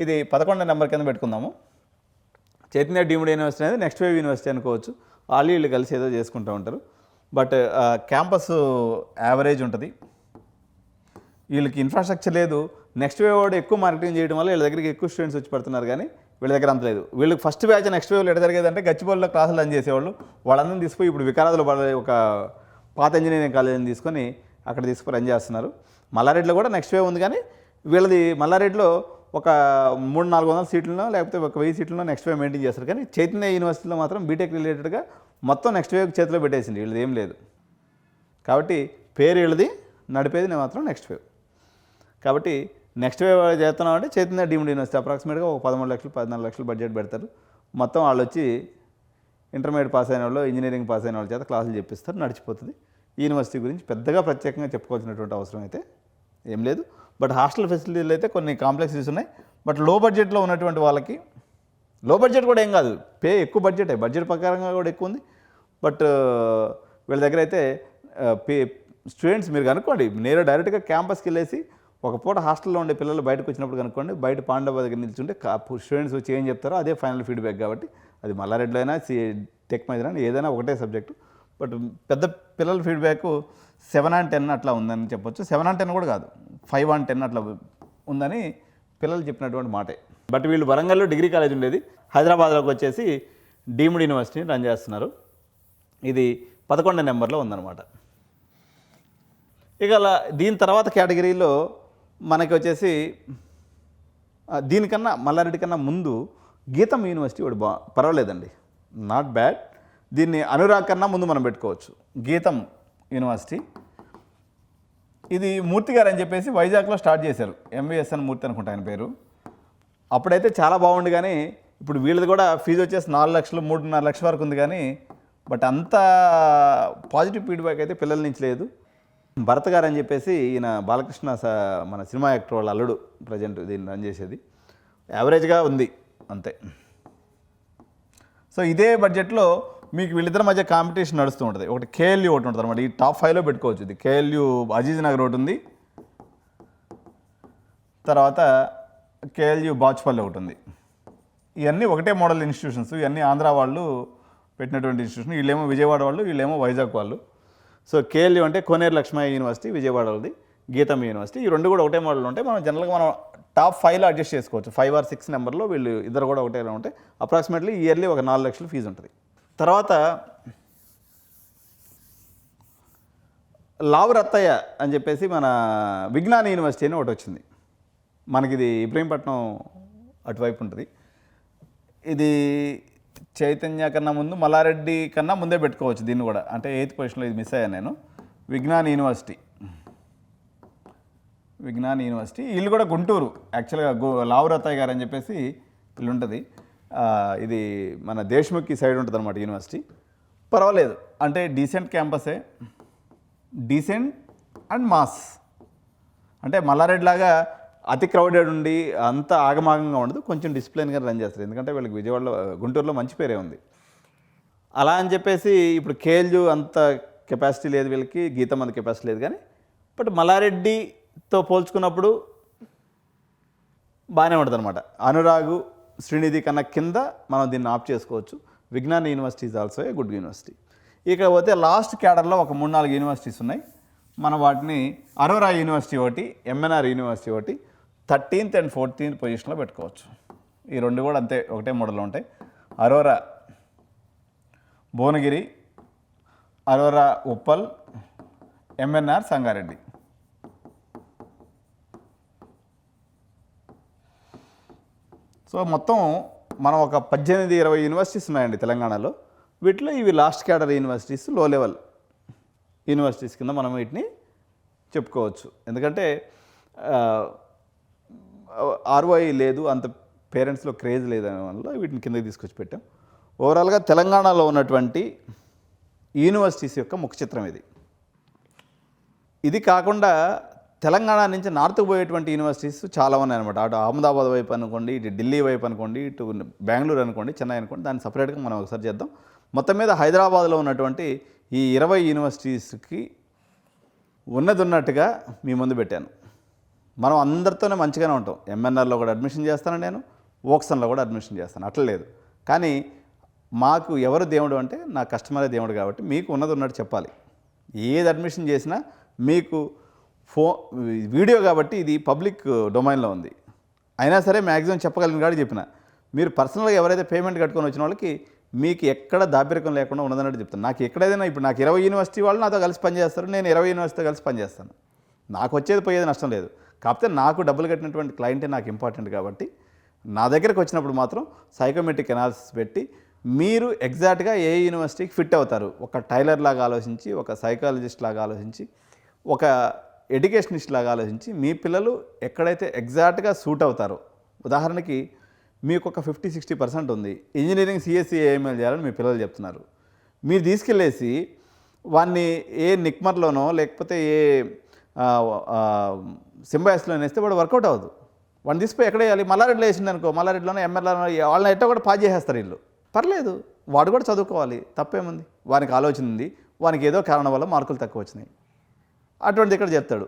ఇది 11వ నెంబర్ కింద పెట్టుకుందాము. చైతన్య డీమ్డ్ యూనివర్సిటీ అనేది నెక్స్ట్ వేవ్ యూనివర్సిటీ అనుకోవచ్చు. వాళ్ళు వీళ్ళు కలిసి ఏదో చేసుకుంటూ ఉంటారు. బట్ క్యాంపస్ యావరేజ్ ఉంటుంది. వీళ్ళకి ఇన్ఫ్రాస్ట్రక్చర్ లేదు. నెక్స్ట్ వేవ్ వాడు ఎక్కువ మార్కెటింగ్ చేయడం వల్ల వీళ్ళ దగ్గరికి ఎక్కువ స్టూడెంట్స్ వచ్చి పడుతున్నారు, కానీ వీళ్ళ దగ్గర అంత లేదు. వీళ్ళకి ఫస్ట్ బ్యాచ్ నెక్స్ట్ వేవ్లో ఎక్కడ జరిగేదంటే గచ్చిబౌలిలో క్లాసులు రన్ చేసేవాళ్ళు. వాళ్ళందరినీ తీసుకుని ఇప్పుడు వికారాబాద్లో ఒక పాత ఇంజనీరింగ్ కాలేజీని తీసుకొని అక్కడ తీసుకుని రన్ చేస్తున్నారు. మల్లారెడ్డిలో కూడా నెక్స్ట్ వేవ్ ఉంది, కానీ వీళ్ళది మల్లారెడ్డిలో ఒక 300-400 సీట్లలో లేకపోతే ఒక 1000 సీట్లలో నెక్స్ట్ వేవ్ మెయింటైన్ చేస్తారు. కానీ చైతన్య యూనివర్సిటీలో మాత్రం బీటెక్ రిలేటెడ్గా మొత్తం నెక్స్ట్ వేవ్ చేతిలో పెట్టేసింది. వీళ్ళది ఏం లేదు. కాబట్టి పేరు వీళ్ళది, నడిపేది మాత్రం నెక్స్ట్ వేవ్. కాబట్టి నెక్స్ట్ వేవ్ చేస్తున్నాం అంటే చైతన్య డీమ్డ్ యూనివర్సిటీ అప్రాక్సిమేట్గా ఒక 13 లక్షలు 14 లక్షలు బడ్జెట్ పెడతారు. మొత్తం వాళ్ళు వచ్చి ఇంటర్మీడియట్ పాస్ అయిన వాళ్ళు, ఇంజనీరింగ్ పాస్ అయిన వాళ్ళ చేత క్లాసులు చెప్పిస్తారు, నడిచిపోతుంది. ఈ యూనివర్సిటీ గురించి పెద్దగా ప్రత్యేకంగా చెప్పుకోవాల్సినటువంటి అవసరం అయితే ఏం లేదు. బట్ హాస్టల్ ఫెసిలిటీలు అయితే కొన్ని కాంప్లెక్సెస్ ఉన్నాయి. బట్ లో బడ్జెట్లో ఉన్నటువంటి వాళ్ళకి, లో బడ్జెట్ కూడా ఏం కాదు, పే ఎక్కువ బడ్జెటే, బడ్జెట్ ప్రకారంగా కూడా ఎక్కువ ఉంది. బట్ వీళ్ళ దగ్గర అయితే పే స్టూడెంట్స్ మీరు కనుక్కోండి, నేరు డైరెక్ట్గా క్యాంపస్కి వెళ్ళేసి ఒక పూట హాస్టల్లో ఉండే పిల్లలు బయటకు వచ్చినప్పుడు కనుక్కోండి, బయట పాండవ దగ్గర నిల్చుంటే స్టూడెంట్స్ వచ్చి ఏం చెప్తారో అదే ఫైనల్ ఫీడ్బ్యాక్. కాబట్టి అది మల్లారెడ్డిలో అయినా టెక్ మధ్యన ఏదైనా ఒకటే సబ్జెక్టు. బట్ పెద్ద పిల్లల ఫీడ్బ్యాక్ 7/10 అట్లా ఉందని చెప్పొచ్చు. 7/10 కూడా కాదు, 5/10 అట్లా ఉందని పిల్లలు చెప్పినటువంటి మాటే. బట్ వీళ్ళు వరంగల్లో డిగ్రీ కాలేజ్ ఉండేది, హైదరాబాద్లోకి వచ్చేసి డీమ్డ్ యూనివర్సిటీని రన్ చేస్తున్నారు. ఇది 11వ నెంబర్లో ఉందన్నమాట. ఇక అలా దీని తర్వాత కేటగిరీలో మనకి వచ్చేసి దీనికన్నా మల్లారెడ్డి కన్నా ముందు గీతం యూనివర్సిటీ ఒకటి పర్వాలేదండి, నాట్ బ్యాడ్. దీన్ని అనురాగ్ కన్నా ముందు మనం పెట్టుకోవచ్చు. గీతం యూనివర్సిటీ ఇది మూర్తి గారు అని చెప్పేసి వైజాగ్లో స్టార్ట్ చేశారు. MVSN మూర్తి అనుకుంటా ఆయన పేరు. అప్పుడైతే చాలా బాగుంది, కానీ ఇప్పుడు వీళ్ళది కూడా ఫీజు వచ్చేసి 4 లక్షలు 3.5 లక్షల వరకు ఉంది. కానీ బట్ అంత పాజిటివ్ ఫీడ్బ్యాక్ అయితే పిల్లల నుంచి లేదు. భరత్ గారు అని చెప్పేసి ఈయన బాలకృష్ణ మన సినిమా యాక్టర్ వాళ్ళ అల్లుడు ప్రజెంట్ దీన్ని రన్ చేసేది. యావరేజ్గా ఉంది అంతే. సో ఇదే బడ్జెట్లో మీకు వీళ్ళిద్దరి మధ్య కాంపిటీషన్ నడుస్తూ ఉంటుంది. ఒకటి KLU ఒకటి ఉంటుంది అనమాట. ఈ టాప్ 5లో పెట్టుకోవచ్చు. ఇది KLU అజీజ్ నగర్ ఒకటి ఉంది, తర్వాత KLU బాచ్పల్లి ఒకటి ఉంది. ఇవన్నీ ఒకటే మోడల్ ఇన్స్టిట్యూషన్స్. ఇవన్నీ ఆంధ్ర వాళ్ళు పెట్టినటువంటి ఇన్స్టిట్యూషన్. వీళ్ళేమో విజయవాడ వాళ్ళు, వీళ్ళేమో వైజాగ్ వాళ్ళు. సో KLU అంటే కోనేరు లక్ష్మయ్య యూనివర్సిటీ విజయవాడ వాళ్ళది, గీతం యూనివర్సిటీ. ఈ రెండు కూడా ఒకటే మోడల్ ఉంటాయి. మనం జనరల్గా మనం టాప్ 5లో అడ్జస్ట్ చేసుకోవచ్చు. 5 or 6 నెంబర్లో వీళ్ళు ఇద్దరు కూడా ఒకటేలా ఉంటాయి. అప్రాక్సిమేట్లీ ఇయర్లీ ఒక 4 లక్షలు ఫీజు ఉంటుంది. తర్వాత లావు రత్తయ్య అని చెప్పేసి మన విజ్ఞాన యూనివర్సిటీ అని ఒకటి వచ్చింది. మనకి ఇది ఇబ్రహీంపట్నం అటువైపు ఉంటుంది. ఇది చైతన్య కన్నా ముందు, మల్లారెడ్డి కన్నా ముందే పెట్టుకోవచ్చు దీన్ని కూడా. అంటే 8th పొజిషన్లో ఇది మిస్ అయ్యాను నేను. విజ్ఞాన యూనివర్సిటీ వీళ్ళు కూడా గుంటూరు. యాక్చువల్గా లావు రత్తయ్య గారు అని చెప్పేసి వీళ్ళు ఉంటుంది. ఇది మన దేశ్ముఖి సైడ్ ఉంటుంది అనమాట యూనివర్సిటీ. పర్వాలేదు, అంటే డీసెంట్ క్యాంపసే, డీసెంట్ అండ్ మాస్. అంటే మల్లారెడ్డి లాగా అతి క్రౌడెడ్ ఉండి అంత ఆగమాగంగా ఉండదు, కొంచెం డిసిప్లిన్గా రన్ చేస్తారు. ఎందుకంటే వీళ్ళకి విజయవాడలో గుంటూరులో మంచి పేరే ఉంది. అలా అని చెప్పేసి ఇప్పుడు KLU అంత కెపాసిటీ లేదు వీళ్ళకి, గీతం అంత కెపాసిటీ లేదు. కానీ బట్ మల్లారెడ్డితో పోల్చుకున్నప్పుడు బాగానే ఉంటుంది అనమాట. అనురాగు శ్రీనిధి కన్నా కింద మనం దీన్ని ఆప్ చేసుకోవచ్చు. విజ్ఞాన university is also a good university. ఇకపోతే లాస్ట్ క్యాడర్లో ఒక 3-4 యూనివర్సిటీస్ ఉన్నాయి. మనం వాటిని అరోరా యూనివర్సిటీ ఒకటి, MNR యూనివర్సిటీ ఒకటి 13th and 14th పొజిషన్లో పెట్టుకోవచ్చు. ఈ రెండు కూడా అంతే ఒకటే మోడల్లో ఉంటాయి. అరోరా భువనగిరి, అరోరా ఉప్పల్, MNR సంగారెడ్డి. సో మొత్తం మనం ఒక 18-20 యూనివర్సిటీస్ ఉన్నాయండి తెలంగాణలో. వీటిలో ఇవి లాస్ట్ క్యాడర్ యూనివర్సిటీస్, లో లెవెల్ యూనివర్సిటీస్ కింద మనం వీటిని చెప్పుకోవచ్చు. ఎందుకంటే ఆర్ఓఐ లేదు, అంత పేరెంట్స్లో క్రేజ్ లేదనే వల్ల వీటిని కిందకి తీసుకొచ్చి పెట్టాం. ఓవరాల్గా తెలంగాణలో ఉన్నటువంటి యూనివర్సిటీస్ యొక్క ముఖ చిత్రం ఇది. ఇది కాకుండా తెలంగాణ నుంచి నార్త్కు పోయేటువంటి యూనివర్సిటీస్ చాలా ఉన్నాయన్నమాట. అటు అహ్మదాబాద్ వైపు అనుకోండి, ఇటు ఢిల్లీ వైపు అనుకోండి, ఇటు బెంగళూరు అనుకోండి, చెన్నై అనుకోండి, దాన్ని సపరేట్గా మనం ఒకసారి చేద్దాం. మొత్తం మీద హైదరాబాద్లో ఉన్నటువంటి ఈ 20 యూనివర్సిటీస్కి ఉన్నట్టుగా మీ ముందు పెట్టాను. మనం అందరితోనే మంచిగానే ఉంటాం. ఎంఎన్ఆర్లో కూడా అడ్మిషన్ చేస్తాను నేను, ఓక్సన్లో కూడా అడ్మిషన్ చేస్తాను, అట్లా లేదు. కానీ మాకు ఎవరు దేవుడు అంటే నా కస్టమరే దేవుడు కాబట్టి మీకు ఉన్నట్టు చెప్పాలి. ఏది అడ్మిషన్ చేసినా మీకు వీడియో కాబట్టి ఇది పబ్లిక్ డొమైన్లో ఉంది. అయినా సరే మ్యాక్సిమం చెప్పగలిగిన కాడికి చెప్పిన. మీరు పర్సనల్గా ఎవరైతే పేమెంట్ కట్టుకొని వచ్చిన వాళ్ళకి మీకు ఎక్కడ దాపరికం లేకుండా ఉన్నదన్నట్టు చెప్తాను. నాకు ఎక్కడైనా ఇప్పుడు నాకు 20 యూనివర్సిటీ వాళ్ళు నాతో కలిసి పనిచేస్తారు, నేను 20 యూనివర్సిటీతో కలిసి పనిచేస్తాను. నాకు వచ్చేది పోయేది నష్టం లేదు. కాకపోతే నాకు డబ్బులు కట్టినటువంటి క్లయింటే నాకు ఇంపార్టెంట్ కాబట్టి నా దగ్గరకు వచ్చినప్పుడు మాత్రం సైకోమెట్రిక్ అనాలిసిస్ పెట్టి మీరు ఎగ్జాక్ట్గా ఏ యూనివర్సిటీకి ఫిట్ అవుతారు, ఒక టైలర్ లాగా ఆలోచించి, ఒక సైకాలజిస్ట్ లాగా ఆలోచించి, ఒక ఎడ్యుకేషనిస్ట్ లాగా ఆలోచించి మీ పిల్లలు ఎక్కడైతే ఎగ్జాక్ట్గా సూట్ అవుతారో. ఉదాహరణకి మీకు ఒక 50-60% ఉంది, ఇంజనీరింగ్ సిఎస్సి ఏఎంఎల్ చేయాలని మీ పిల్లలు చెప్తున్నారు. మీరు తీసుకెళ్ళేసి వాడిని ఏ నిక్మర్లోనో లేకపోతే ఏ సింబాయస్లో వేస్తే వాడు వర్కౌట్ అవ్వదు. వాడిని తీసుకుపోయి ఎక్కడ వేయాలి, మల్లారెడ్డిలో వేసింది అనుకో, మల్లారెడ్డిలోనే ఎంఎల్ఏ వాళ్ళని ఎట్టో కూడా పాస్ చేసేస్తారు వీళ్ళు. పర్లేదు, వాడు కూడా చదువుకోవాలి, తప్పేముంది. వానికి ఆలోచన ఉంది, వానికి ఏదో కారణం వల్ల మార్కులు తక్కువ వచ్చినాయి, అటువంటిది ఇక్కడ చెప్తాడు.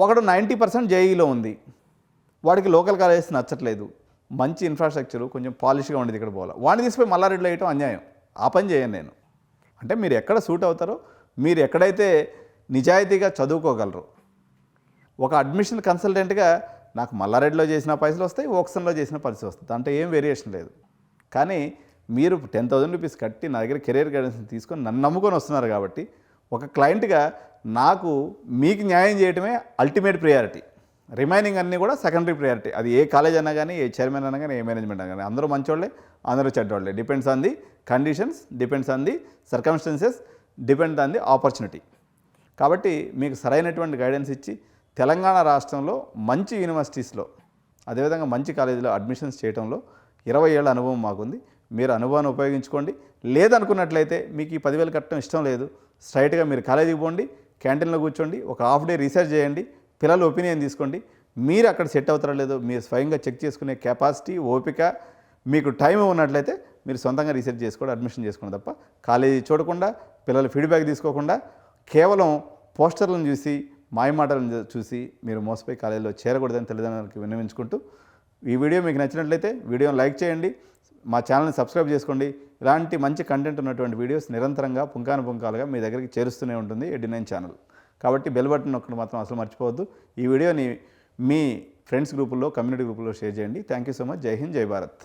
ఒకడు 90% జేఈలో ఉంది, వాడికి లోకల్ కాలేజెస్ నచ్చట్లేదు, మంచి ఇన్ఫ్రాస్ట్రక్చరు కొంచెం పాలిష్గా ఉండేది ఇక్కడ పోవాలి, వాడిని తీసుకుపోయి మల్లారెడ్డిలో వేయటం అన్యాయం. ఆ పని చేయను నేను. అంటే మీరు ఎక్కడ సూట్ అవుతారో, మీరు ఎక్కడైతే నిజాయితీగా చదువుకోగలరు. ఒక అడ్మిషన్ కన్సల్టెంట్గా నాకు మల్లారెడ్డిలో చేసిన పైసలు వస్తాయి, ఓక్సన్లో చేసిన పైసలు వస్తుంది, అంటే ఏం వేరియేషన్ లేదు. కానీ మీరు 10,000 రూపీస్ కట్టి నా దగ్గర కెరీర్ గైడెన్స్ తీసుకొని నన్ను నమ్ముకొని వస్తున్నారు కాబట్టి ఒక క్లయింట్గా నాకు మీకు న్యాయం చేయడమే అల్టిమేట్ ప్రియారిటీ. రిమైనింగ్ అన్నీ కూడా సెకండరీ ప్రియారిటీ. అది ఏ కాలేజ్ అన్నా కానీ, ఏ చైర్మన్ అన్నా కానీ, ఏ మేనేజ్మెంట్ అన్నా కానీ, అందరూ మంచోళ్ళే, అందరూ చెడ్డోళ్ళే. Depends on the conditions, depends on the circumstances, depends on the opportunity. కాబట్టి మీకు సరైనటువంటి గైడెన్స్ ఇచ్చి తెలంగాణ రాష్ట్రంలో మంచి యూనివర్సిటీస్లో, అదేవిధంగా మంచి కాలేజీలో అడ్మిషన్స్ చేయడంలో 20 ఏళ్ళ అనుభవం మాకుంది. మీరు అనుభవాన్ని ఉపయోగించుకోండి. లేదనుకున్నట్లయితే మీకు ఈ 10,000 కట్టడం ఇష్టం లేదు, స్ట్రైట్గా మీరు కాలేజీకి పోండి, క్యాంటీన్లో కూర్చోండి, ఒక హాఫ్ డే రీసెర్చ్ చేయండి, పిల్లల ఒపీనియన్ తీసుకోండి. మీరు అక్కడ సెట్ అవుతారో లేదో మీరు స్వయంగా చెక్ చేసుకునే కెపాసిటీ, ఓపిక, మీకు టైం ఉన్నట్లయితే మీరు సొంతంగా రీసెర్చ్ చేసుకోండి, అడ్మిషన్ చేసుకోండి. తప్ప కాలేజీ చూడకుండా, పిల్లల ఫీడ్బ్యాక్ తీసుకోకుండా, కేవలం పోస్టర్లను చూసి, మాయమాటలను చూసి మీరు మోసపోయి కాలేజీలో చేరకూడదని తల్లిదండ్రులకు విన్నవించుకుంటూ, ఈ వీడియో మీకు నచ్చినట్లయితే వీడియోని లైక్ చేయండి, మా ఛానల్ని సబ్స్క్రైబ్ చేసుకోండి. ఇలాంటి మంచి కంటెంట్ ఉన్నటువంటి వీడియోస్ నిరంతరంగా పుంకానుపుంకాలుగా మీ దగ్గరికి చేరుస్తూనే ఉంటుంది ఎడ్డి9 ఛానల్. కాబట్టి బెల్ బటన్ నొక్కడం మాత్రం అసలు మర్చిపోవద్దు. ఈ వీడియోని మీ ఫ్రెండ్స్ గ్రూపుల్లో, కమ్యూనిటీ గ్రూపుల్లో షేర్ చేయండి. Thank you so much. జై హింద్, జై భారత్.